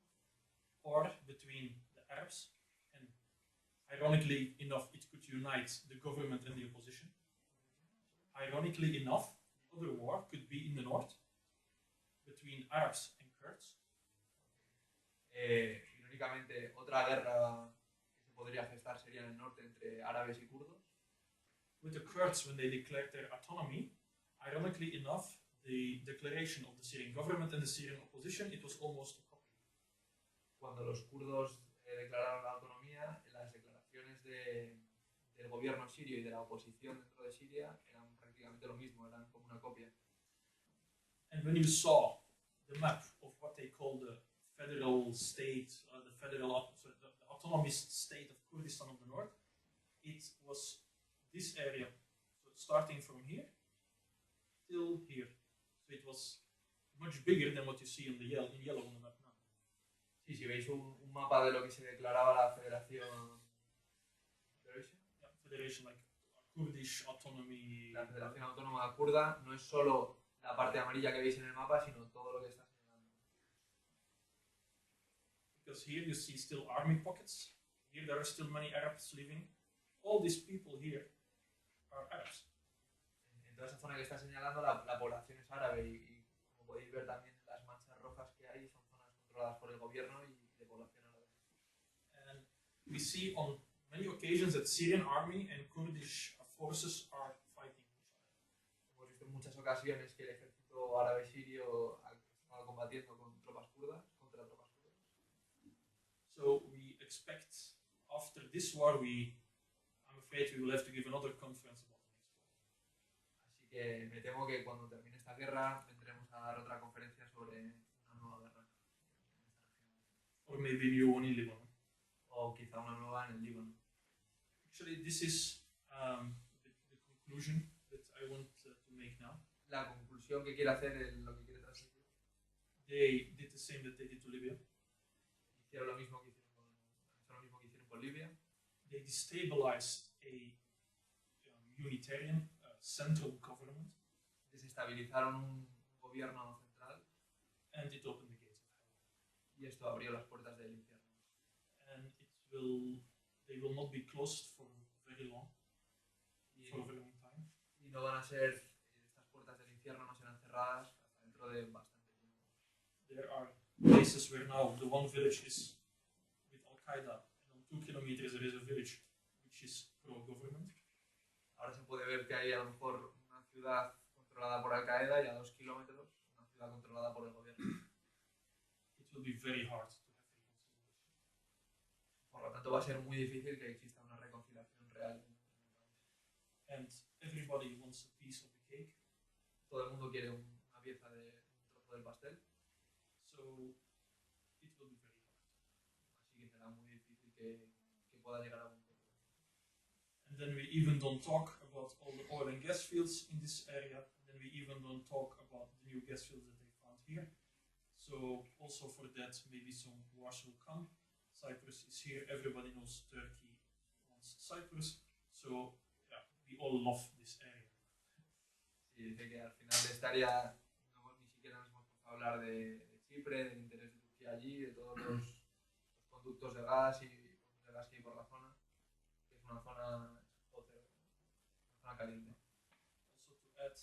B: Or between the Arabs, and ironically enough, it could unite the government and the opposition. Ironically enough, the other war could be in the north, between Arabs and Kurds.
A: Irónicamente, otra guerra que se podría gestar sería en el norte entre árabes y kurdos.
B: With the Kurds, when they declared their autonomy, ironically enough, the declaration of the Syrian government and the Syrian opposition, it was almost a copy.
A: Cuando los kurdos declararon la autonomía, las declaraciones del gobierno sirio y de la oposición dentro de Siria eran prácticamente lo mismo, eran como una copia.
B: And when you saw the map of what they call the federal state, the autonomous state of Kurdistan of the north, it was this area, so starting from here till here. So it was much bigger than what you see in yellow on the map now.
A: Sí, si veis un mapa de lo que se declaraba la Federación,
B: Federation like Kurdish autonomy.
A: La Federación Autónoma Kurda no es solo la parte amarilla que veis en el mapa, sino todo lo que está señalando.
B: Because here you see still army pockets. Here there are still many Arabs living. All these people here are Arabs.
A: En toda esa zona que está señalando, la población es árabe y como podéis ver también las manchas rojas que hay son zonas controladas por el gobierno y de población árabe.
B: And we see on many occasions that Syrian army and Kurdish forces are fighting each other.
A: Hemos visto en muchas ocasiones que el ejército árabe sirio ha estado combatiendo con tropas kurdas, contra tropas kurdas.
B: So we expect after this war, I'm afraid we will have to give another conference about the next war.
A: Así que me temo que cuando termine esta guerra vendremos a dar otra conferencia sobre una nueva guerra.
B: Or maybe a new one in Lebanon.
A: O quizá una nueva en el Líbano.
B: Actually, this is the conclusion that I want to make now.
A: La conclusión que quiere hacer, lo que quiere transmitir.
B: They did the same that they did to Libya.
A: Hicieron lo mismo que hicieron con Libia.
B: They destabilized a unitarian central government.
A: Desestabilizaron un gobierno central.
B: And it opened the gates of hell.
A: Y esto abrió las puertas del infierno.
B: And they will not be closed for very long. For a very long time.
A: Y no van a ser, estas puertas del infierno no serán cerradas hasta dentro de bastante tiempo.
B: There are places where now the one village is with Al-Qaeda, and on 2 kilometers there is a village which is pro-government.
A: Ahora se puede ver que hay a lo mejor una ciudad controlada por Al-Qaeda y a 2 kilómetros una ciudad controlada por el gobierno.
B: It will be very hard to have reconciliation.
A: Por lo tanto va a ser muy difícil que exista una reconciliación real.
B: And everybody wants a piece of the cake.
A: Todo el mundo quiere una pieza de un trozo del pastel.
B: So it will be very hard.
A: Así que será muy difícil que pueda llegar a un punto.
B: And then we even don't talk about all the oil and gas fields in this area. And then we even don't talk about the new gas fields that they found here. So also for that, maybe some wars will come. Cyprus is here. Everybody knows Turkey wants Cyprus. So yeah, we all love this area.
A: Sí, dice que al final de esta área ni siquiera nos hemos puesto a hablar de Chipre, del interés de Turquía allí, de todos los conductos de gas y de gas que hay por la zona, que es una zona caliente.
B: Also to add,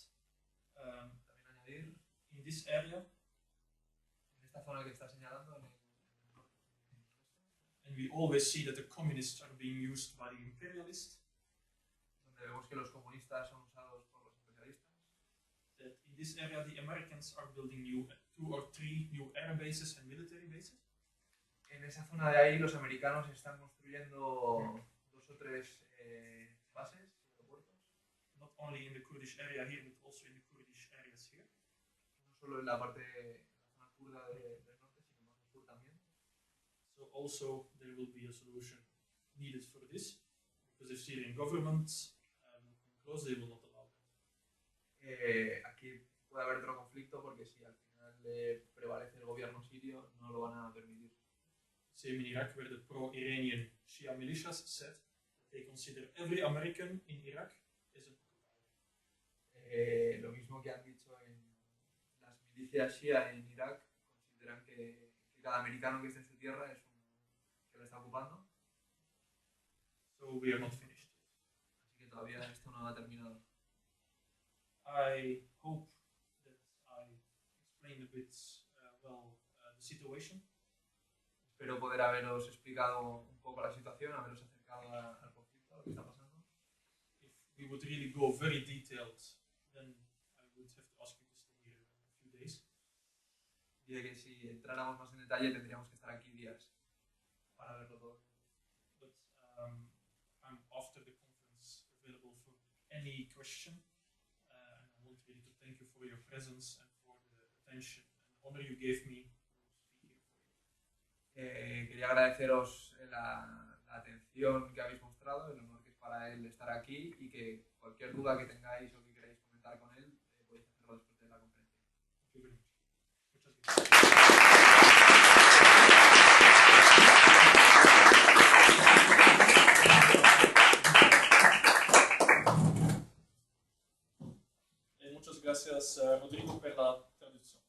A: También añadir,
B: in this area,
A: esta zona que está señalando en el norte.
B: And we always see that the communists are being used by the imperialists.
A: Donde vemos que los comunistas son usados por los imperialistas.
B: That in this area the Americans are building 2 or 3 new air bases and military bases.
A: En esa zona de ahí los americanos están construyendo 2 o 3 bases, aeropuertos.
B: Not only in the Kurdish area here, but also in the Kurdish areas here.
A: No solo en la parte, la zona kurda del norte, sino más al sur también.
B: So also there will be a solution needed for this, because if Syrian government will come close, they will not allow that.
A: Aquí puede haber otro conflicto porque si al final prevalece el gobierno sirio, no lo van a permitir.
B: Same in Iraq, where the pro-Iranian Shia militias said that they consider every American in Iraq as an occupier.
A: Lo mismo que han dicho en las milicias Shia en Irak, consideran que cada americano que esté en su tierra es que lo está ocupando.
B: So we are not finished yet.
A: Así que todavía esto no ha terminado.
B: I hope that I explained a bit the situation.
A: Espero poder haberos explicado un poco la situación, haberos acercado al conflicto, a lo que está pasando.
B: If we would really go very detailed, then I would have to ask you to stay here a few days.
A: Y de que si entráramos más en detalle tendríamos que estar aquí días para verlo todo.
B: But I'm after the conference available for any question. And I want really to thank you for your presence and for the attention and honor you gave me.
A: Quería agradeceros la atención que habéis mostrado, el honor que es para él estar aquí y que cualquier duda que tengáis o que queráis comentar con él, podéis hacerlo después de la conferencia.
B: Muchas gracias. Muchas gracias, Rodrigo, per la traduzione.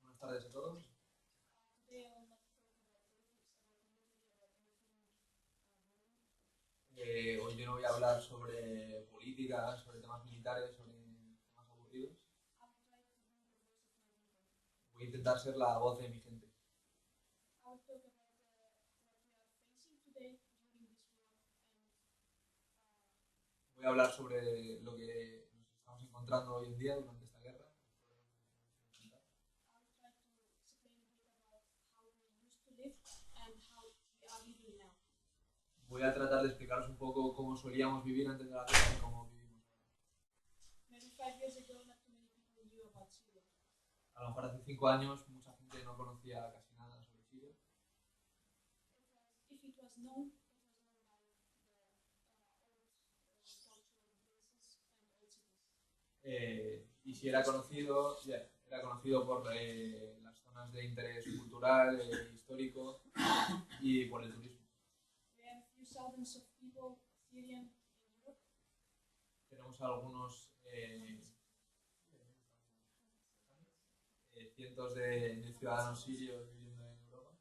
A: Buenas tardes a todos. Hoy yo no voy a hablar sobre política, sobre temas militares, sobre temas aburridos. Voy a intentar ser la voz de mi gente. Voy a hablar sobre lo que nos estamos encontrando hoy en día durante esta guerra. Voy a tratar de explicaros un poco cómo solíamos vivir antes de la guerra y cómo vivimos ahora. A lo mejor hace 5 años mucha gente no conocía casi nada sobre Siria. Y si era conocido por las zonas de interés cultural, histórico y por el turismo. Tenemos algunos cientos de ciudadanos sirios viviendo en Europa.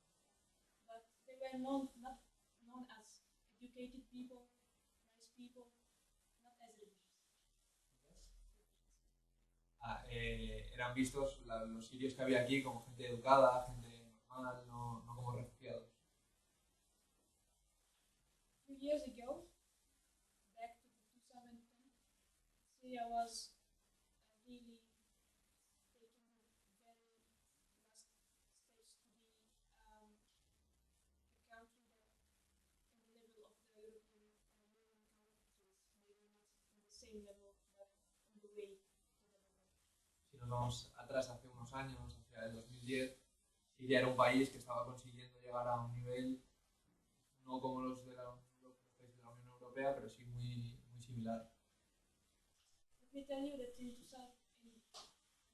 A: Eran vistos los sirios que había aquí como gente educada, gente normal, no como refugiados.
C: 2 years ago, back to 2010, Syria was really taking very fast steps to be a country that in the level of the European Union countries, maybe not in the same level, but on the way to develop.
A: Si nos vamos atrás hace unos años, hacia el 2010, Siria era un país que estaba consiguiendo llegar a un nivel no como los de los países de la Unión Europea, pero sí muy similar.
C: Let me tell you that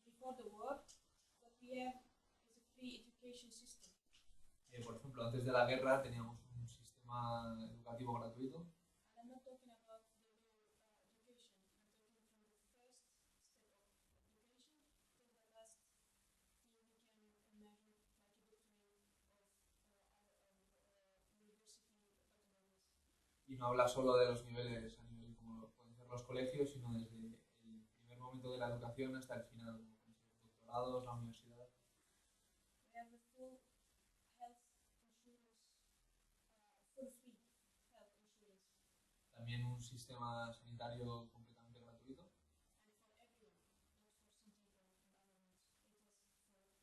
C: before the war, what we have is a free education system.
A: Por ejemplo, antes de la guerra teníamos un sistema educativo gratuito.
C: And I'm not talking about the education. I'm talking from the first step of education till the last thing we can imagine, like a doctrine of
A: Y no habla solo de los niveles a nivel como pueden ser los colegios, sino desde el primer momento de la educación hasta el final, como pueden ser los doctorados, la universidad.
C: We have a full health insurance, full free health insurance,
A: También un sistema sanitario completamente gratuito.
C: and for everyone, not for some people in government. It was for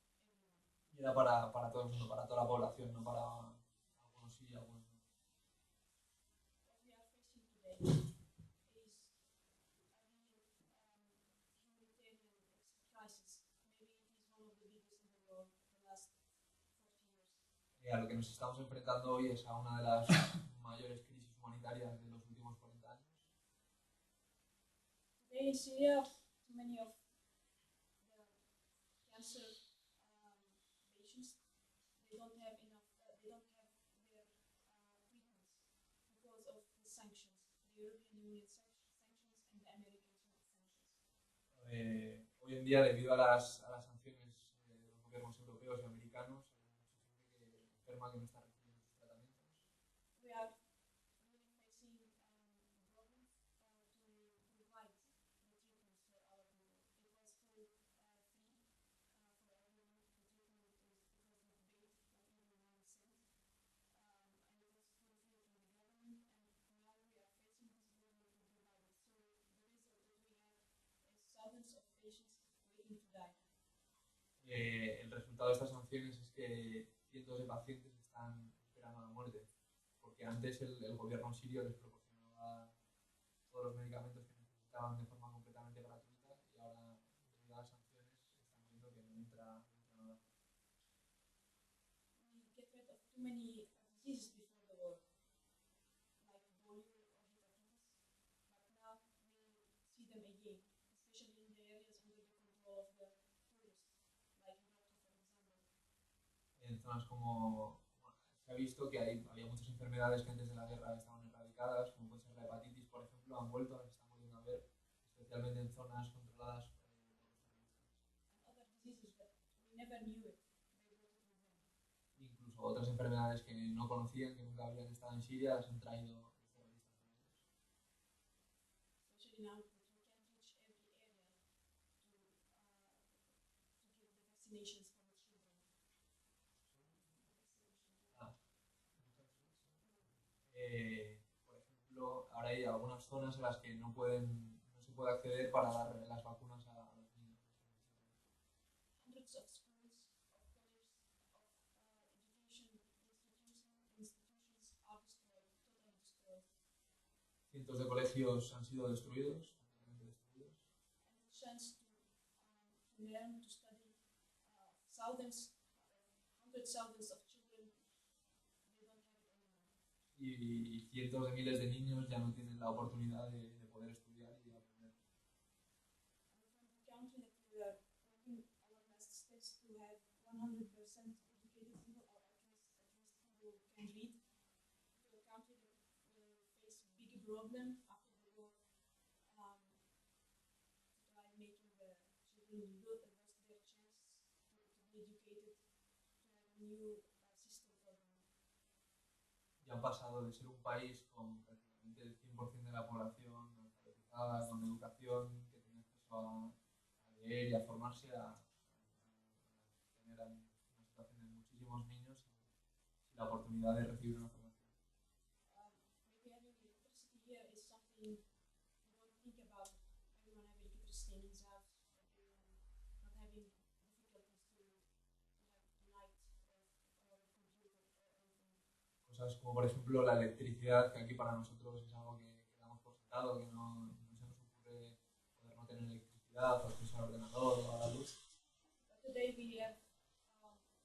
C: everyone.
A: Y era para todo el mundo, para toda la población, no para algunos sí y algunos no.
C: What we are facing today is a real humanitarian crisis. Maybe it is one of the biggest in the world the last 40 years.
A: A lo que nos estamos enfrentando hoy es a una de las mayores crisis humanitarias de los últimos 40 años.
C: Today in Syria, too many of the cancer patients, they don't have enough, they don't have their treatments because of the sanctions, the European Union sanctions and the American sanctions.
A: Hoy en día, debido a las sanciones de los gobiernos europeos y americanos, hay mucha gente que enferma que no está recibiendo sus tratamientos.
C: We are really facing problems to provide the treatments for our people. It was full free for everyone. The treatment is, it was not paid, not even 1 cent, and it was full free from the government. And now we are facing this problem to provide it. So the result that we have is thousands of patients waiting to die.
A: El resultado de estas sanciones es que cientos de pacientes están esperando la muerte, porque antes el gobierno sirio les proporcionaba todos los medicamentos que necesitaban de forma completamente gratuita y ahora, debido a las sanciones, están viendo que no entra nada.
C: We get rid of too many diseases before the war, like polio or hepatitis, but now we see them again, especially in the areas under the control of the tourists, like in Porto, for example.
A: En zonas como se ha visto que había muchas enfermedades que antes de la guerra estaban erradicadas, como puede ser la hepatitis, por ejemplo, han vuelto, las están volviendo a ver, especialmente en zonas controladas por los terroristas.
C: And other diseases that we never knew it, they brought it with them.
A: Incluso otras enfermedades que no conocían, que nunca habían estado en Siria, las han traído los terroristas con ellos.
C: Especially now that we can't reach every area to give the vaccinations for the children.
A: Por ejemplo, ahora hay algunas zonas en las que no se puede acceder para dar las vacunas a los niños.
C: Hundreds of schools, of colleges, of education institutions are destroyed, totally destroyed.
A: Cientos de colegios han sido destruidos, completamente destruidos.
C: And the chance to learn, to study, thousands, hundreds thousands of children, they don't have it anymore.
A: Y cientos de miles de niños ya no tienen la oportunidad de poder estudiar y de aprender.
C: And from the country that we are working our best steps to have 100% educated people, or at least people who can read, to a country that will face big problem after the war, to try making the children lost their chance to be educated, to have a new system for them.
A: Ya han pasado de ser un país con prácticamente el 100% de la población alfabetizada, con educación, que tiene acceso a leer y a formarse, a tener una situación de muchísimos niños sin la oportunidad de recibir una formación.
C: Maybe having electricity here is something you don't think about. Everyone having electricity in his house, everyone not having difficulties to have light or computer or anything.
A: Cosas como, por ejemplo, la electricidad, que aquí para nosotros es algo que damos por sentado, que no se nos ocurre poder no tener electricidad, o acceso al ordenador o a la luz.
C: But today we have we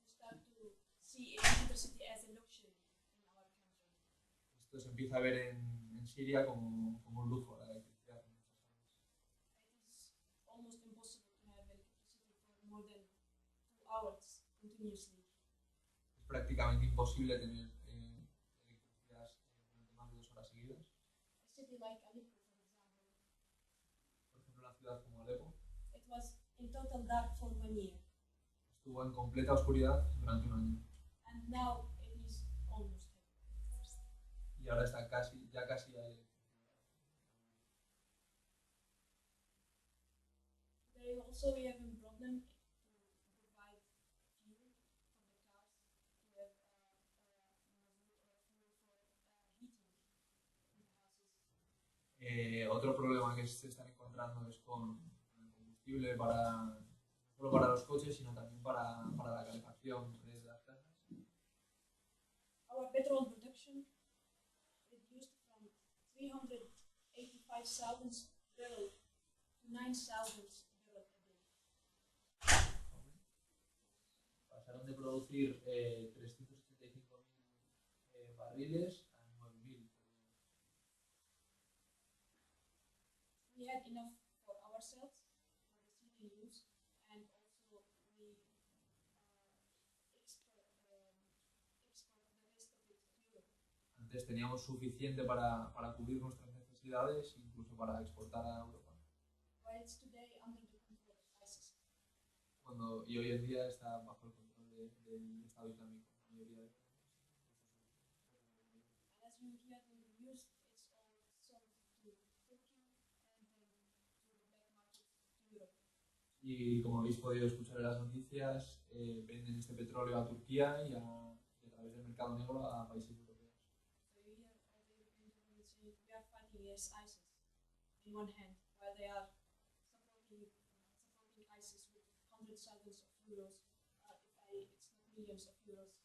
C: start to see electricity as a luxury in our country.
A: Esto se empieza a ver en Siria como un lujo, la electricidad en muchas zonas.
C: It is almost impossible to have electricity for more than 2 hours continuously.
A: Es prácticamente imposible tener electricidad durante más de 2 horas seguidas.
C: A city like Aleppo, for example,
A: Por ejemplo, una ciudad como Alepo
C: it was in total dark for 1 year,
A: estuvo en completa oscuridad durante un año.
C: and now it is almost heavy.
A: y ahora está ya casi ahí.
C: Today also we have a problem to provide fuel for the cars to have fuel for heating in houses.
A: Otro problema que se están encontrando es con el combustible no solo para los coches, sino también para la calefacción de las casas.
C: Our petrol production reduced from 385,000 barrels to 9,000 barrels a day.
A: Pasaron de producir 385.000 barriles a 9.000.
C: We had enough for ourselves, for the city use, and also we export the rest of it to Europe.
A: Antes teníamos suficiente para cubrir nuestras necesidades, incluso para exportar a Europa.
C: While it's today under the control of ISIS.
A: Y hoy en día está bajo el control del Estado Islámico. La mayoría de
C: And as you hear in the news, it's all sold to Turkey and then to the black market to Europe.
A: Y como habéis podido escuchar en las noticias, venden este petróleo a Turquía y a través del mercado negro a países europeos.
C: So you hear all the European governments saying we are fighting against ISIS in one hand, while they are supporting ISIS with hundreds of thousands of euros, it's not millions of euros.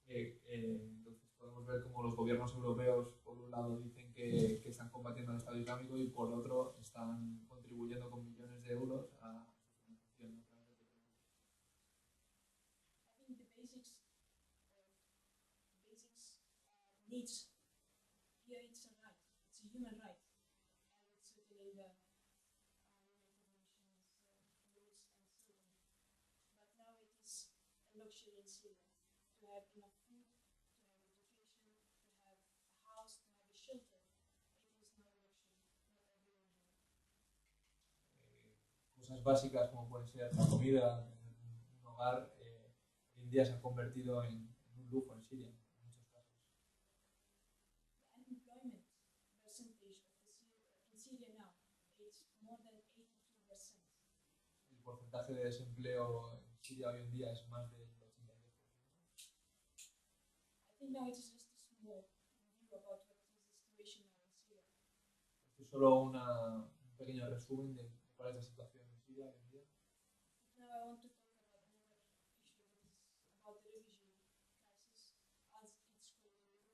A: Entonces podemos ver cómo los gobiernos europeos, por un lado, dicen que están combatiendo al Estado Islámico y por otro están contribuyendo con millones de euros a su financiación a través del petróleo.
C: Having the basics needs, here it's a right, it's a human right, and it's written in the United Nations rules and so on. But now it is a luxury in Syria to have enough food, to have education, to have a house, to have a shelter. It is not a luxury, not everyone has it.
A: Cosas básicas como puede ser la comida, un hogar, hoy en día se ha convertido en un lujo en Siria, en muchos casos.
C: The unemployment percentage in Syria now is more than 82%.
A: El porcentaje de desempleo en Siria hoy en día es más del 82%.
C: I think now it is just a small review about what is the situation now in Syria.
A: Esto es solo un pequeño resumen de cuál es la situación en Siria hoy en día.
C: Now I want to talk about another issue that is about the refugee crisis, as it's called in Europe.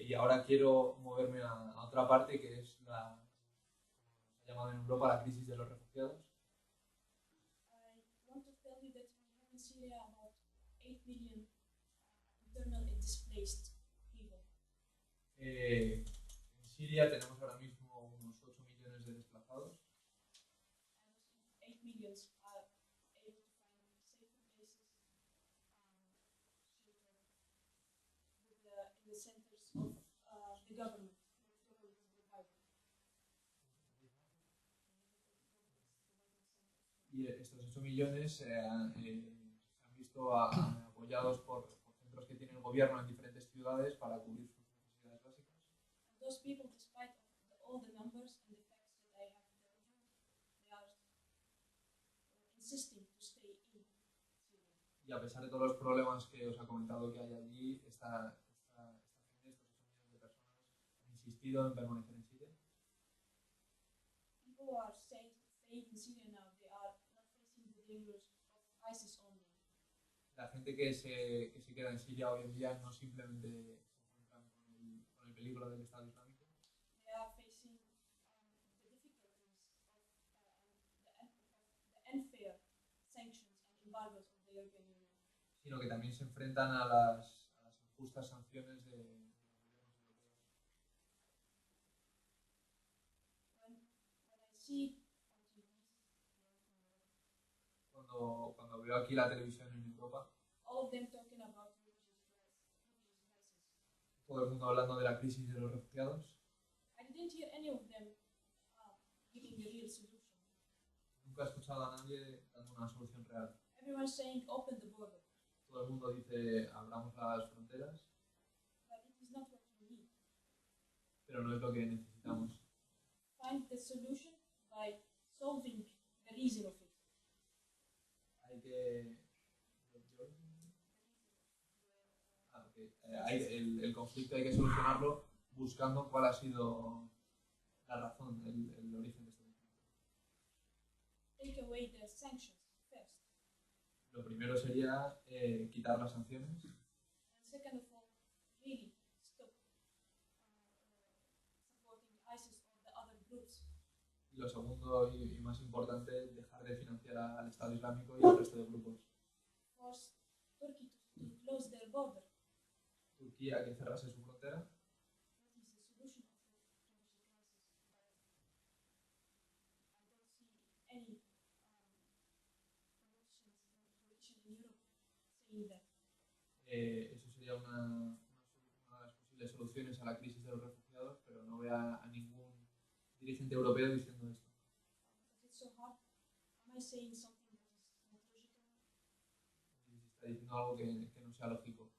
A: Y ahora quiero moverme a otra parte que es como se ha llamado en Europa, la crisis de los refugiados.
C: I want to tell you that we have in Syria about 8 million internally displaced people.
A: En Siria tenemos ahora mismo unos 8 millones de desplazados.
C: And 8 millions are able to find safer places, shelter in the centers of the government has provided.
A: Y estos 8 millones se han visto apoyados por centros que tiene el gobierno en diferentes ciudades para cubrir sus necesidades básicas.
C: And those people, despite all the numbers and the facts that I have told you, they are insisting to stay in Syria.
A: Y a pesar de todos los problemas que os ha comentado que hay allí, esta gente, estos 8 millones de personas, han insistido en permanecer en Siria.
C: People who are staying in Syria now, they are not facing the dangers of ISIS only.
A: La gente que se queda en Siria hoy en día no simplemente se encuentran con el peligro del Estado Islámico,
C: They are facing the difficulties of the unfair sanctions and embargoes of the European Union.
A: sino que también se enfrentan a las injustas sanciones de los gobiernos europeos.
C: When I see on TV,
A: Cuando veo aquí la televisión en Europa,
C: all of them talking about refugee crisis.
A: todo el mundo hablando de la crisis de los refugiados,
C: I didn't hear any of them giving the real solution.
A: nunca he escuchado a nadie dando una solución real.
C: Everyone's saying open the border,
A: Todo el mundo dice abramos las fronteras,
C: but it is not what we need.
A: pero no es lo que necesitamos.
C: Find the solution by solving the reason of it.
A: Hay que... el conflicto hay que solucionarlo buscando cuál ha sido la razón, el origen de este conflicto.
C: Take away the sanctions first.
A: Lo primero sería quitar las sanciones.
C: And second of all, really stop supporting ISIS or the other groups.
A: Y lo segundo y más importante, dejar de financiar al Estado Islámico y al resto de grupos.
C: Force Turkey to close their border.
A: Turquía que cerrase su frontera.
C: That is the solution of the refugee crisis. I don't see any politician in Europe saying that.
A: Eso sería una de las posibles soluciones a la crisis de los refugiados, pero no veo a ningún dirigente europeo diciendo esto.
C: It's so hard. Am I saying something that is not logical?
A: Y se está diciendo algo que no sea lógico.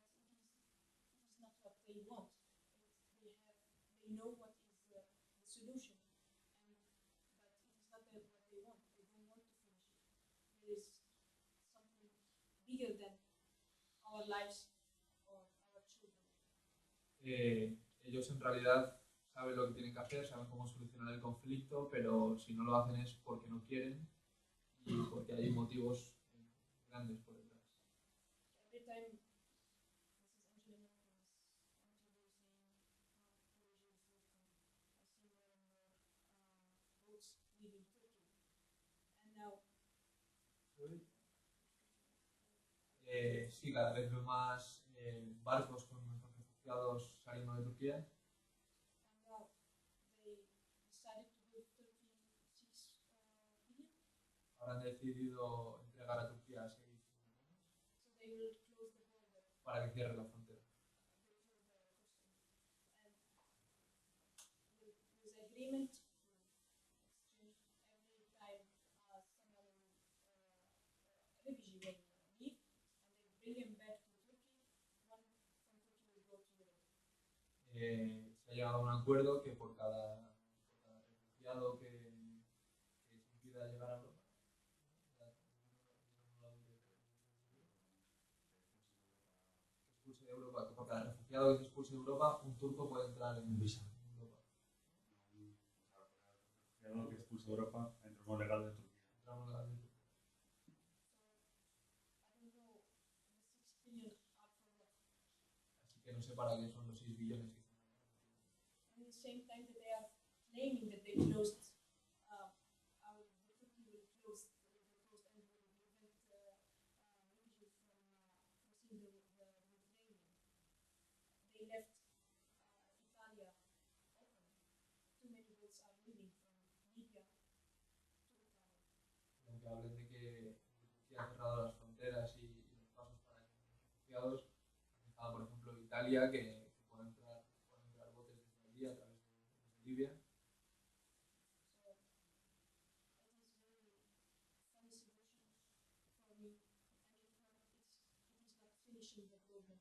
C: But it is not what they want. They know what is the solution, but it is not what they want. They don't want to finish it. There is something bigger than our lives or our children.
A: Ellos en realidad saben lo que tienen que hacer, saben cómo solucionar el conflicto, pero si no lo hacen es porque no quieren y porque hay motivos grandes por detrás.
C: Every time Mrs. Angelina was saying I see more and more boats leaving Turkey, and now
A: Sí, cada vez veo más barcos con refugiados saliendo de Turquía.
C: and now they decided to give Turkey 6 billion,
A: Ahora han decidido entregar a Turquía 6 millones
C: so they will close the border.
A: para que cierre la frontera.
C: With agreement to exchange every time someone refugee will leave, and they bring him back to Turkey. One from Turkey will go to Europe.
A: Se ha llegado a un acuerdo que por cada refugiado que se impida llegar a Europa, expulse de Europa, que por cada refugiado que se expulse de Europa, un turco puede entrar en Europa.
D: Refugiado que expulsa de Europa entra no legal de Turquía.
A: Entramos legalmente.
C: I don't know the 6 billion are for what.
A: Así que no sé para qué son los 6 billones que están.
C: And at the same time that they are claiming that they closed, the Turkey will close and will prevent refugees from crossing the Mediterranean. They left Italia open. Too many boats are leaving from Libya to Italy.
A: Aunque hablen de que Turquía ha cerrado las fronteras y los pasos para que los refugiados, han dejado, por ejemplo, Italia, que pueden entrar botes desde allí a través de Libia.
C: So it is very funny solution for me, and it is not finishing the problem,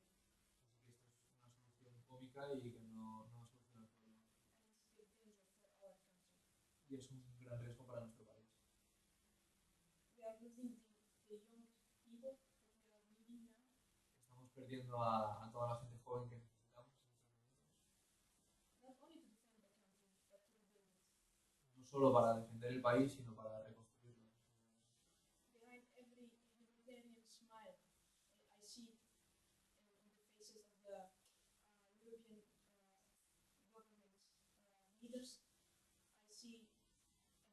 A: Así que esto es una solución cómica y que no soluciona el problema.
C: and it's a big danger for our country.
A: Y es un gran riesgo para nuestro país.
C: We are losing the young people that we are needing now.
A: Estamos perdiendo a toda la gente joven que necesitamos en estos momentos.
C: Not only to defend the country, but to rebuild it.
A: No solo para defender el país, sino para reconstruirlo.
C: Behind every humanitarian smile, I see in the faces of the European government leaders, I see a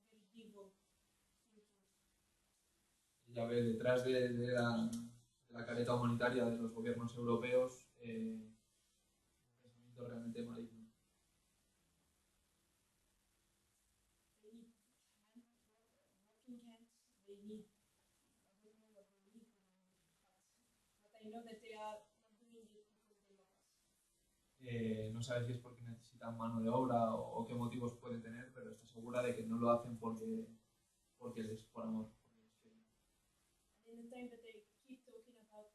C: very evil thinking.
A: Ya ve, detrás de la careta humanitaria de los gobiernos europeos, un pensamiento realmente maligno.
C: They need working hands, they need, I don't know what they need, but I know that they are not doing it because they love us.
A: No sabe si es porque necesitan mano de obra o qué motivos pueden tener, pero está segura de que no lo hacen porque es por amor.
C: And in the time that they keep talking about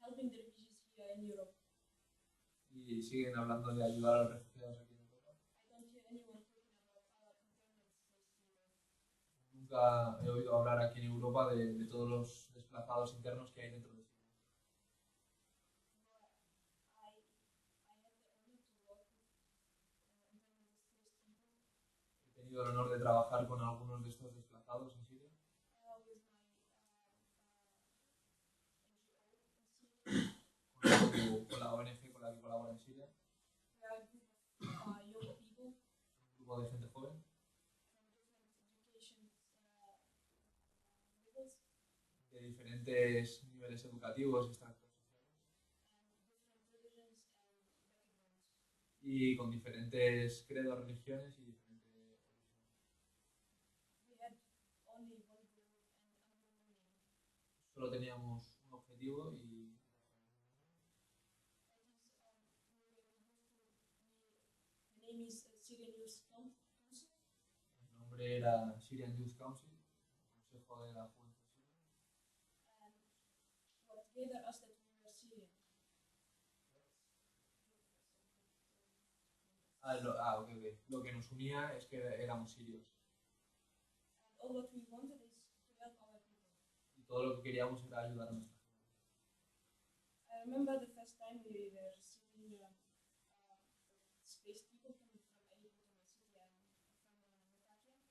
C: helping the refugees here in Europe,
A: Y y siguen hablando de ayudar a los refugiados aquí en Europa.
C: I don't hear anyone talking about our internment space here.
A: Nunca he oído hablar aquí en Europa de todos los desplazados internos que hay dentro de Siria.
C: I have the honor to work with internally displaced people
A: He tenido el honor de trabajar con algunos de estos desplazados en Siria,
C: with my NGO in Syria.
A: con la ONG con la que colabora en Siria,
C: We are a group of young people
A: un grupo de gente joven
C: from different education levels
A: de diferentes niveles educativos y extractos sociales
C: and different religions and backgrounds.
A: y con diferentes credos, religiones y diferentes orígenes.
C: We had only one goal and one name.
A: Solo teníamos un objetivo y
C: The name is Syrian Youth Council.
A: el nombre era Syrian Youth Council, Consejo de la Juventud Siria.
C: And what gathered us that we were Syrian.
A: Ok. Lo que nos unía es que éramos sirios
C: And all what we wanted is to help our people.
A: y todo lo que queríamos era ayudar a nuestra gente.
C: I remember the first time we were receiving space people coming from Aleppo to my city and from Latakia, here on the coast.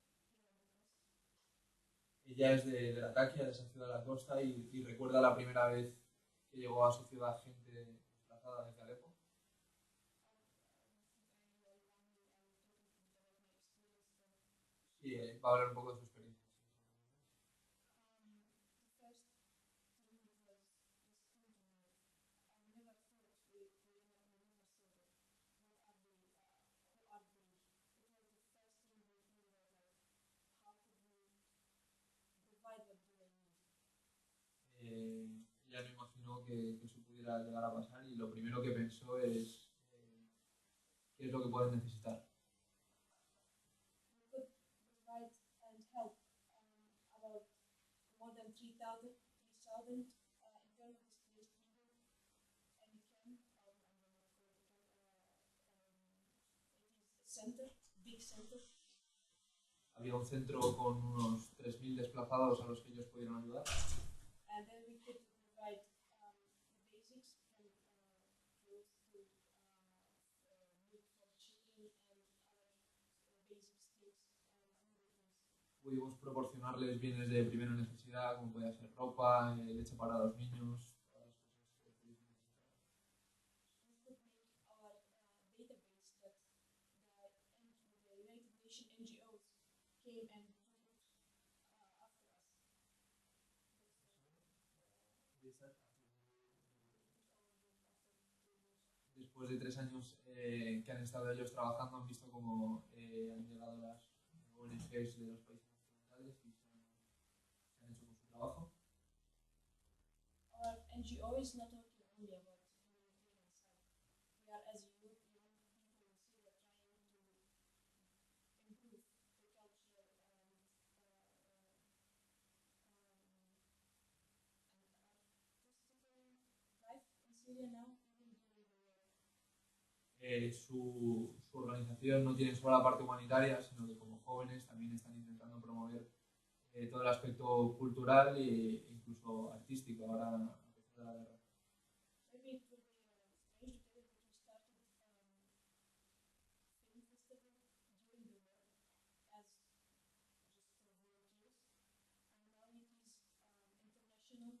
A: Ella es de Latakia, de esa ciudad de la costa, y recuerda la primera vez que llegó a su ciudad gente desplazada desde Alepo. Sí, va a hablar un poco de su experiencia.
C: The first thing was this thing to me. I never thought we never saw it. What are they? Who are they? It was the first thing we were like, how could we provide what do they need?
A: Ella no imaginó que eso pudiera llegar a pasar y lo primero que pensó es qué es lo que pueden necesitar.
C: We could provide and help about more than 3,000 internally displaced people and it can, I'm going to call it it is a center, big center.
A: Había un centro con unos 3.000 desplazados a los que ellos pudieron ayudar.
C: And then we could provide the basics from clothes to milk for children and other basic things and other things.
A: Pudimos proporcionarles bienes de primera necesidad, como podía ser ropa, leche para los niños, todas las cosas que pudiesen necesitar.
C: We could make our database that the United Nations NGOs came and took after us.
A: Después de 3 años que han estado ellos trabajando, han visto cómo han llegado las ONGs de los países occidentales y se han hecho con su trabajo.
C: Our NGO is not talking only about humanitarian side. We are as young people in Syria trying to improve the culture and artistic life in Syria now, even during the war.
A: Su organización no tiene solo la parte humanitaria, sino que como jóvenes también están intentando promover todo el aspecto cultural e incluso artístico ahora a pesar de la guerra.
C: Maybe it will be strange to tell you, but we started film festival during the war as just for volunteers, and now it is international short movies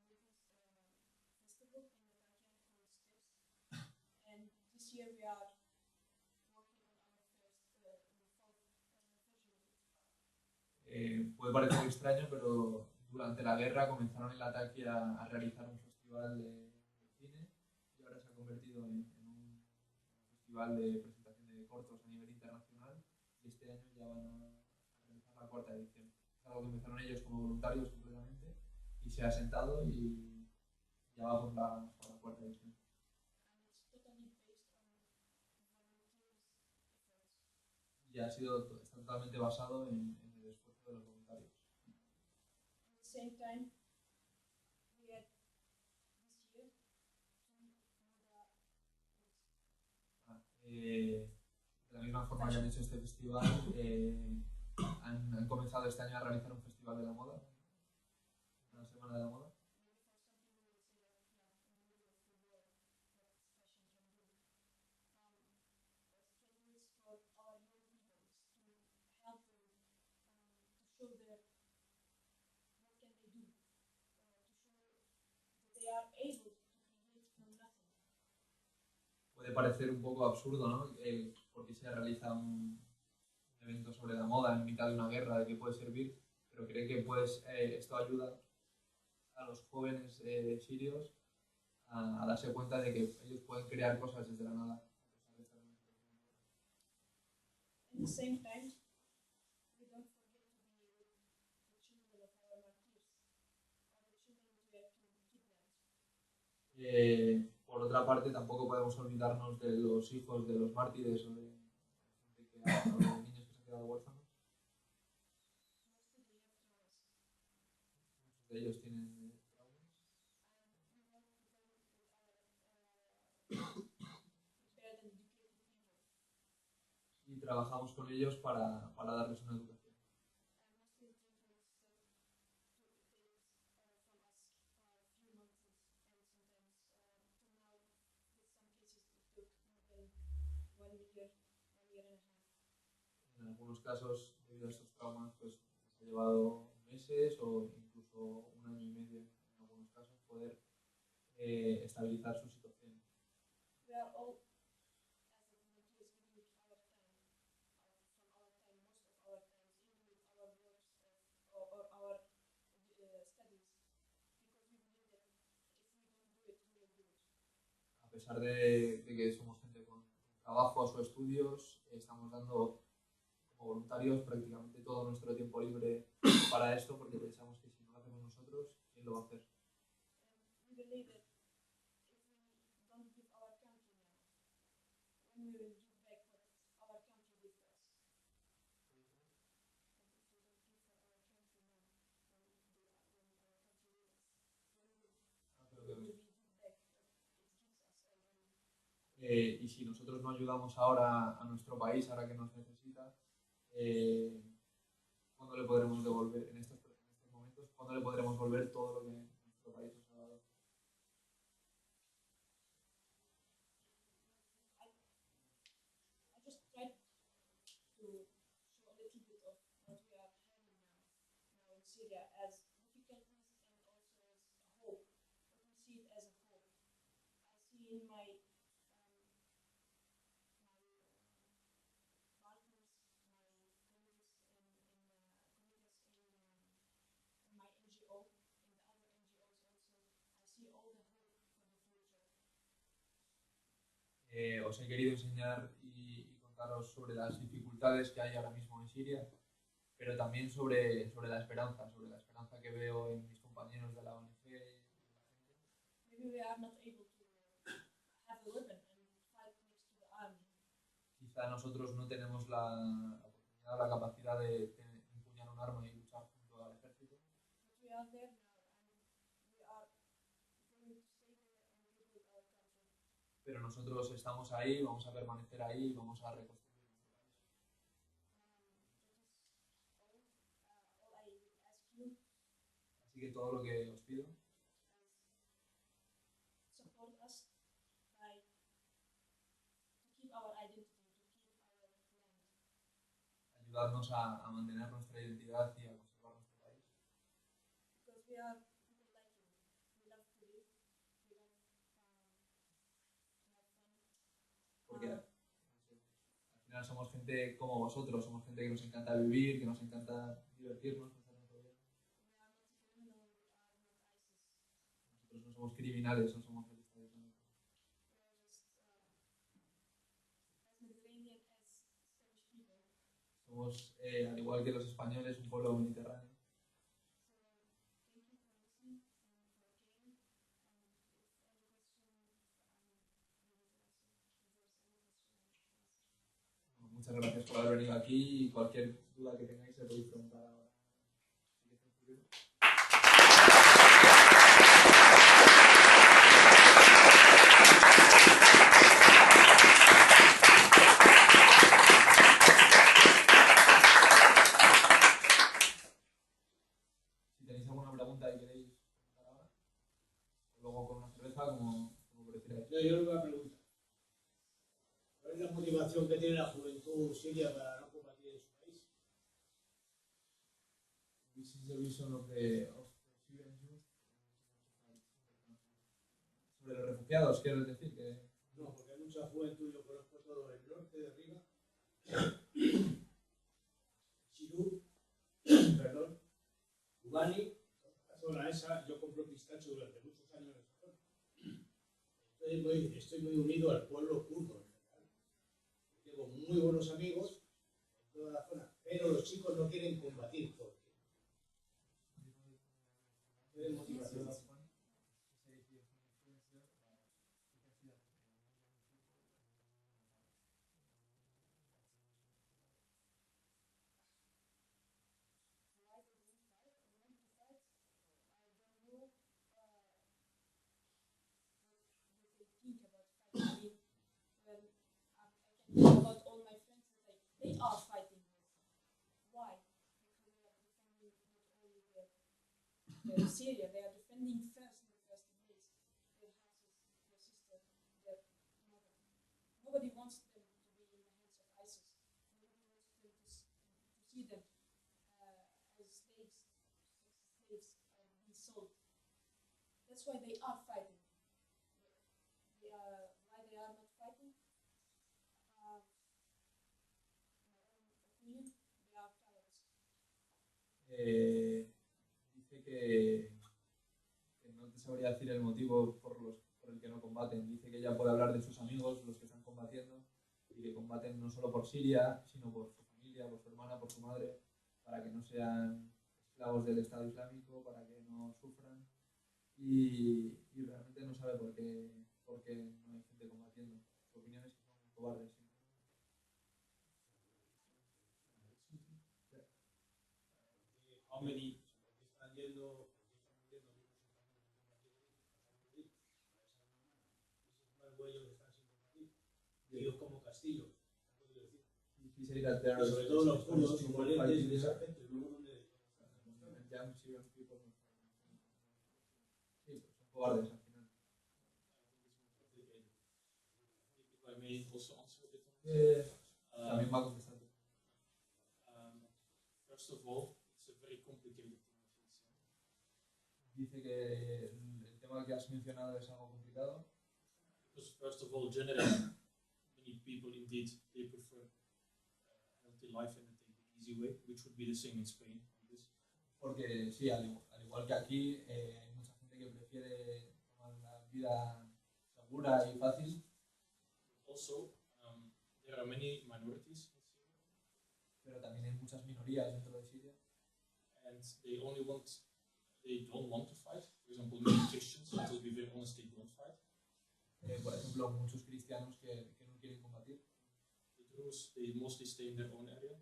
C: festival in Latakia called Steps, and this year we are working on our fourth version of it.
A: Puede parecer extraño, pero durante la guerra comenzaron en Latakia a realizar un festival de cine y ahora se ha convertido en un festival de presentación de cortos a nivel internacional y este año ya van a realizar la 4ª edición. Es algo que empezaron ellos como voluntarios completamente y se ha asentado y ya va por la 4ª edición.
C: And it's totally based on volunteers' efforts.
A: Y está totalmente basado en el esfuerzo de los voluntarios.
C: At the same time, we had this year two
A: De la misma forma que han hecho este festival, han comenzado este año a realizar un festival de la moda, una semana de la moda. Puede parecer un poco absurdo, ¿no? Porque se realiza un evento sobre la moda en mitad de una guerra, ¿de qué puede servir? Pero creo que pues, esto ayuda a los jóvenes sirios a darse cuenta de que ellos pueden crear cosas desde la nada.
C: At the same time, we don't forget to be the children of our martyrs, or the children who have been kidnapped.
A: Por otra parte, tampoco podemos olvidarnos de los hijos de los mártires o de niños que se han quedado huérfanos. Muchos de ellos tienen traumas. Y trabajamos con ellos para darles una educación. En algunos casos, debido a estos traumas, pues ha llevado meses o incluso un año y medio, en algunos casos, poder estabilizar su situación.
C: We are all, as a volunteers, giving our time, from our time, most of our time, even with our works or our studies, because we believe that if we don't do it, we will do it.
A: A pesar de que somos gente con trabajos o estudios, estamos dando como voluntarios prácticamente todo nuestro tiempo libre para esto, porque pensamos que si no lo hacemos nosotros, ¿quién lo va a hacer?
C: We believe that if we don't give our country now, when we will give back for our country with us. And if we don't give for our country now, when our country leaves, when we will give back what it gives us already.
A: Y si nosotros no ayudamos ahora a nuestro país, ahora que nos necesita, ¿cuándo le podremos devolver en estos momentos? ¿Cuándo le podremos devolver todo lo que nuestro país nos ha dado?
C: I just tried to show a little bit of what we are having now in Syria as difficulties and also as a hope. But we see it as a hope. I see in my partners, my colleagues in my NGO and the other NGOs also, I see all the hope for the future.
A: Os he querido enseñar y contaros sobre las dificultades que hay ahora mismo en Siria, pero también sobre la esperanza que veo en mis compañeros de la ONG.
C: Maybe we are not able to have a weapon and fight next to the army.
A: Quizá nosotros no tenemos la oportunidad, la capacidad de empuñar un arma y luchar junto al ejército.
C: But we are there now and we are going to stay there and rebuild our country.
A: Pero nosotros estamos ahí, vamos a permanecer ahí y vamos a reconstruir nuestro país.
C: All I would ask you
A: Así que todo lo que os pido,
C: support us by to keep our identity, to keep our land.
A: ayudarnos a mantener nuestra identidad y a conservar nuestro país.
C: Because we are people like you. We love to live. We love to have fun.
A: Porque al final somos gente como vosotros, somos gente que nos encanta vivir, que nos encanta divertirnos, pasarnos bien.
C: We are not criminal. We are not ISIS.
A: Nosotros no somos criminales, no somos terroristas.
C: We are just as Mediterranean as Spanish people.
A: Somos, al igual que los españoles, un pueblo mediterráneo.
C: So thank you for listening and for came. And if any question,
A: Muchas gracias por haber venido aquí y cualquier duda que tengáis se podéis preguntar ahora.
E: motivación que tiene la juventud siria para no combatir en su país?
A: Which is the reason of the Syrian youth sobre los refugiados, quiero decir que
E: No, porque hay mucha juventud, yo conozco todo el norte de Riga, Chirú, perdón, Ubani, la zona esa, yo compro pistacho durante muchos años en esa zona. Estoy muy unido al pueblo kurdo en general. Tengo muy buenos amigos en toda la zona, pero los chicos no quieren combatir porque tienen motivación.
C: Think about fighting. When I can think about all my friends that they are fighting with. Why? Because they are defending not only their Syria, they are defending first in the first place their houses, their sister, their mother. Nobody wants them to be in the hands of ISIS. Nobody wants them to see them as slaves being sold. That's why they are fighting. Why they are not fighting? In my own opinion, they are cowards.
A: Dice que no te sabría decir el motivo por el que no combaten. Dice que ella puede hablar de sus amigos, los que están combatiendo, y que combaten no solo por Siria, sino por su familia, por su hermana, por su madre, para que no sean esclavos del Estado Islámico, para que no sufran. Y realmente no sabe por qué no hay gente combatiendo. Su opinión es que son cobardes. ¿Sí?
B: How many?
E: Están yendo huellos que están sin combatir. Digo, como castillos.
A: He said that there are
E: Sobre todo los kurdos,
A: people
E: como valientes
A: fighting
E: de esa
A: there.
E: gente, luego donde
A: And young Syrian people. Sí, pues son cobardes al final.
B: If I may also answer a bit on
A: También va contestando.
B: First of all, it's a very complicated thing.
A: Dice que el tema que has mencionado es algo complicado.
B: Because first of all, generally, many people indeed they prefer a healthy life and they take the easy way, which would be the same in Spain.
A: Porque sí, al igual que aquí, hay mucha gente que prefiere tomar una vida segura y fácil.
B: Also, there are many minorities in Syria,
A: Pero también hay muchas minorías dentro de Siria.
B: and they don't want to fight. For example, many Christians, to be very honest, they don't fight.
A: Por ejemplo, muchos cristianos que no quieren combatir.
B: The Druze, they mostly stay in their own area.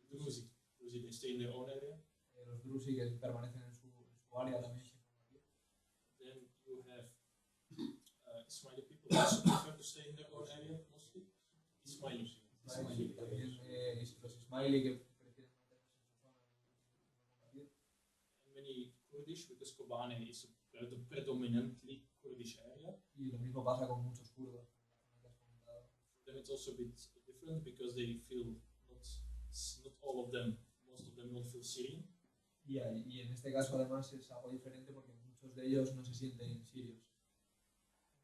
B: Druze, they stay in their own area.
A: Los drusi que permanecen en su área también sin combatir.
B: Then you have Ismaili people who also prefer to stay in their own area mostly. Ismaili.
A: También los ismaili que prefieren mantenerse en su zona no combatir.
B: And many Kurdish, because Kobane is a predominantly Kurdish area.
A: Y lo mismo pasa con muchos kurdos.
B: Then it's also a bit different because they feel not all of them, most of them don't feel Syrian.
A: Y en este caso además es algo diferente porque muchos de ellos no se sienten sirios.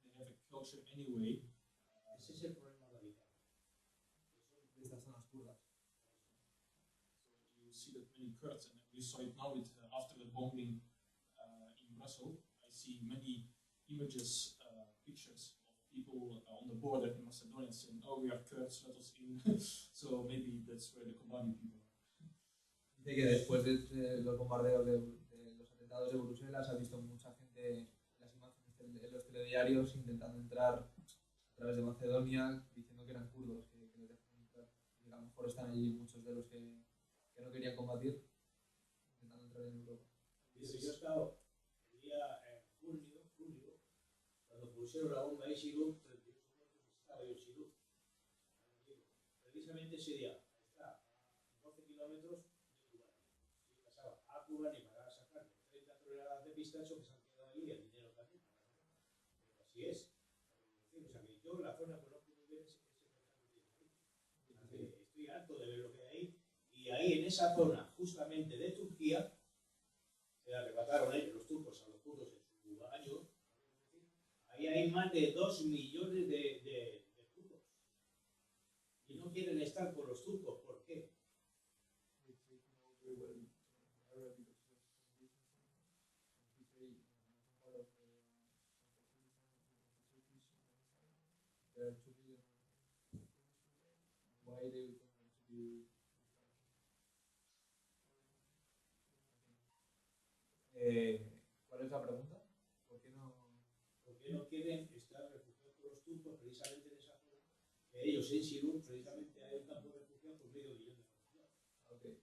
B: They have a culture anyway.
E: ese es el problema radical.
A: De estas zonas kurdas.
B: So you see that many Kurds, and we saw it now with, after the bombing in Brussels, I see many images, pictures of people on the border in Macedonia saying, oh, we are Kurds, let us in. So maybe that's where the Kobani people are.
A: Dice que después de los bombardeos de los atentados de Bruselas ha visto mucha gente en las imágenes de los telediarios intentando entrar a través de Macedonia diciendo que eran kurdos, que les dejan entrar. Y a lo mejor están allí muchos de los que no querían combatir intentando entrar en Europa.
E: Dice, yo he estado el día en junio, cuando pusieron la bomba de Shiruk, 38 muertos, estaba yo en Shiruk. Precisamente ese día está a 12 kilómetros de Cuba. Si pasaba a Cuba ni para sacar 30 toneladas de pistacho que se han quedado allí y el dinero también. Pero así es. O sea que yo la zona conozco muy bien ese harto de ver lo que hay ahí. Y ahí en esa zona, justamente de Turquía, se arrebataron ellos, los turcos, a los kurdos en su año. Ahí hay más de 2 millones de turcos. Y no quieren estar con los turcos. ¿Por qué?
A: ¿Cuál es la pregunta? ¿Por qué no?
E: ¿Por qué no quieren estar refugiados con los turcos precisamente en esa zona? Que ellos en Sirur, precisamente hay un campo de refugiados por medio millón de refugiados.
A: Okay.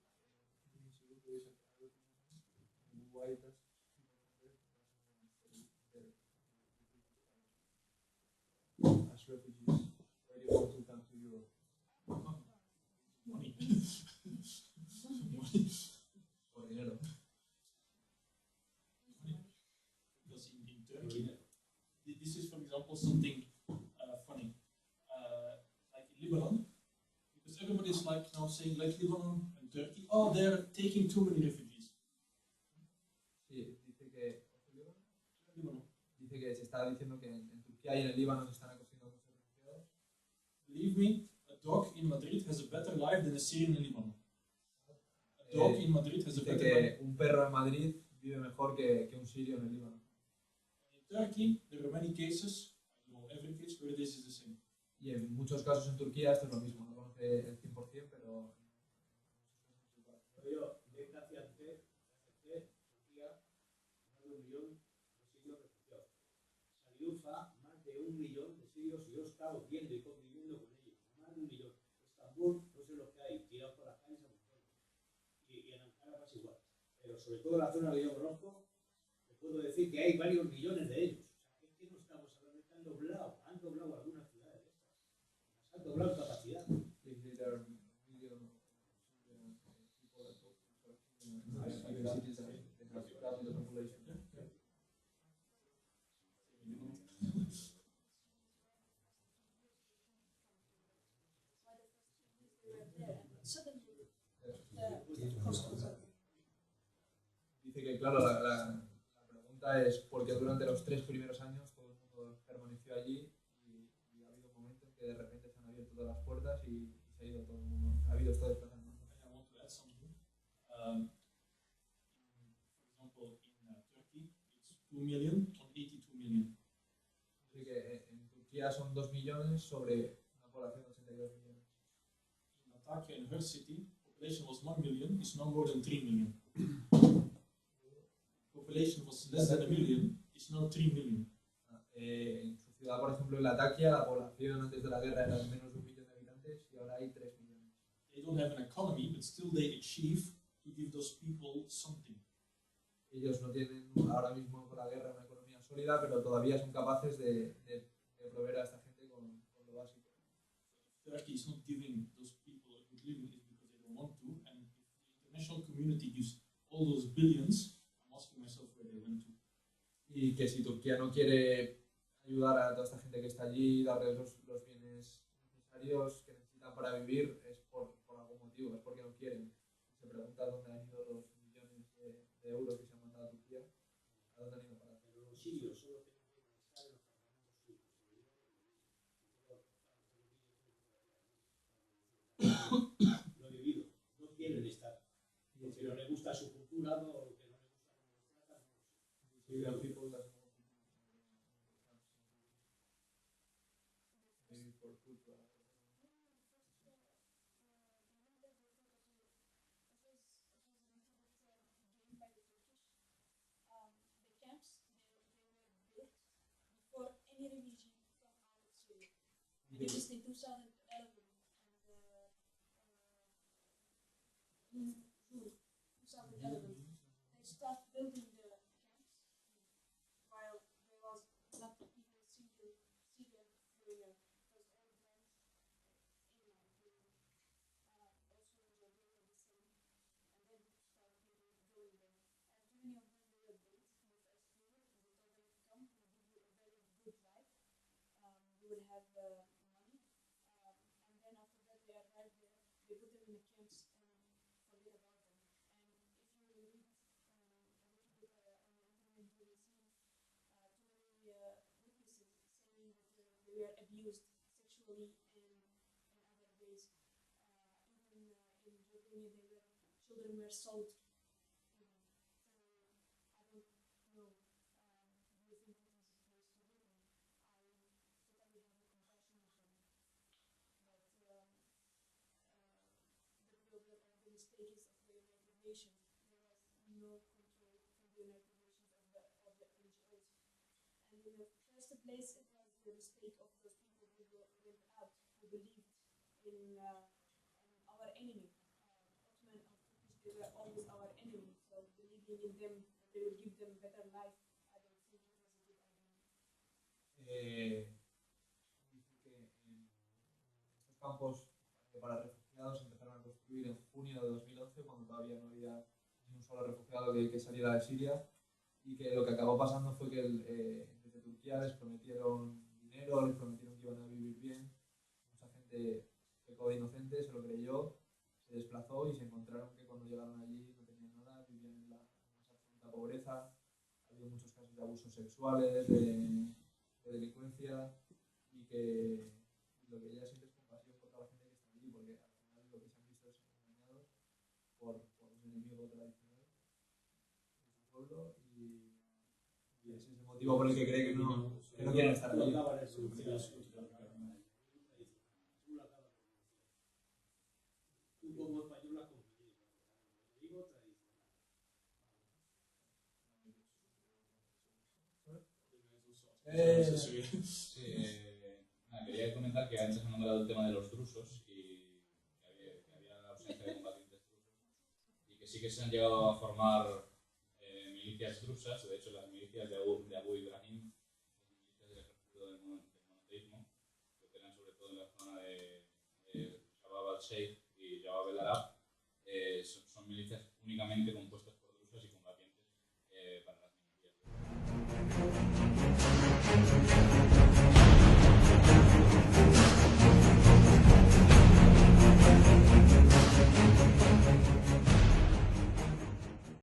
A: As refugees, why do you want to come to Europe?
B: Money.
A: Por dinero.
B: Because in Turkey, this is, for example, something funny. Like in Lebanon, because everybody is like now saying, like Lebanon and Turkey, oh, they're taking too many refugees.
A: Sí,
B: Lebanon.
A: dice que se está diciendo que en Turquía y en el Líbano se están acogiendo muchos refugiados.
B: Believe me, a dog in Madrid has a better life than a Syrian in Lebanon. A dog in Madrid has a
A: Dice
B: better life.
A: que un perro en Madrid vive mejor que un sirio en el Líbano.
B: In Turkey, there are many cases, I don't know every case, where this is the same.
A: Y en muchos casos en Turquía esto es lo mismo, no conoce el 100%, pero
E: Yo, de Gaziantep, Turquía, más de 1 millón de sirios refugiados. Sanliurfa, más de 1 millón de sirios, y yo he estado viendo y conviviendo con ellos. Más de 1 millón. Estambul, no sé lo que hay, tirados por las calles a montones. Y en Ankara pasa igual. Pero sobre todo en la zona que yo conozco, te puedo decir que hay varios millones de ellos. O sea, es que no estamos hablando de que han doblado algunas ciudades de estas. Las han doblado en capacidad.
A: Dice que, claro, la pregunta es por qué durante los 3 primeros años todo el mundo permaneció allí y ha habido un momento en que de repente se han abierto todas las puertas y se ha ido todo el mundo, ha habido esto desplazamiento.
B: I want to add something. For example, in Turkey, it's 2 million on 82 million.
A: Dice que en Turquía son 2 millones sobre una población de 82 millones.
B: In Antakya, in her city, population was 1 million, it's now more than 3 million. Population was less than 1 million, it's now 3 million.
A: En su ciudad, por ejemplo, en Latakia, la población antes de la guerra era de menos de 1 millón de habitantes y ahora hay 3 millones.
B: They don't have an economy, but still they achieve to give those people something.
A: Ellos no tienen ahora mismo con la guerra una economía sólida, pero todavía son capaces de proveer a esta gente con lo básico.
B: Turkey is not giving those people a good living is because they don't want to, and if the international community gives all those billions, I'm asking myself where they went to.
A: Y que si Turquía no quiere ayudar a toda esta gente que está allí, darles los bienes necesarios que necesitan para vivir, es por algún motivo, es porque no quieren. Se pregunta dónde han ido los millones de euros que se han mandado a Turquía, a dónde han ido para hacer.
E: Pero los sirios solo tienen que estar en los campamentos turcos. Lo he vivido, no quieren estar. Porque no les gusta su cultura, no, que no les gusta cómo los tratan.
A: Syrian people doesn't want to maybe for food.
C: The camps they were built before any religion from out of Syria. Released in 2011 and in June 2011 they start building the camps while there was not even Syrian area because all the lands in also were built the same and then start going there and many of them were built with us here and they told them come we give you a very good life you will have money and then after that they arrived there they put them spiritually and other ways. Even in Jordania, children were sold. You know, so I don't know. Do you think it was supposed to happen? I totally have a compassion for them. But the problem or the mistake is of the United Nations. There was no control from the United Nations of the NGOs. And in the first place, it was the mistake of those people who went out, who believed in our enemy. Ottoman or Turkish, they were always our enemy. So believing in them, they will give them better life. I don't think it was a good idea.
A: Dice que en estos campos para refugiados se empezaron a construir en junio de 2011, cuando todavía no había ni un solo refugiado que saliera de Siria, y que lo que acabó pasando fue que desde Turquía les prometieron dinero, les prometieron que iban a vivir bien. Mucha gente pecó de inocente, se lo creyó, se desplazó y se encontraron que cuando llegaron allí no tenían nada, vivían en la más absoluta pobreza. Ha habido muchos casos de abusos sexuales, de delincuencia, y que lo que ella siente es compasión por toda la gente que está allí, porque al final lo que se han visto es engañados por un enemigo tradicional de su pueblo, y ese es el motivo por el que cree que no quieren estar allí.
E: Tú como español lo has comprendido, lo digo tradicional.
F: Quería comentar que antes han nombrado el tema de los drusos y que había ausencia de combatientes drusos y que sí que se han llegado a formar milicias drusas. De hecho, las milicias de Abu Ibrahim, las milicias del ejército del monoteísmo, que operan sobre todo en la zona de Shabab al-Sheikh y Jawab el-Arab, son milicias únicamente compuestas por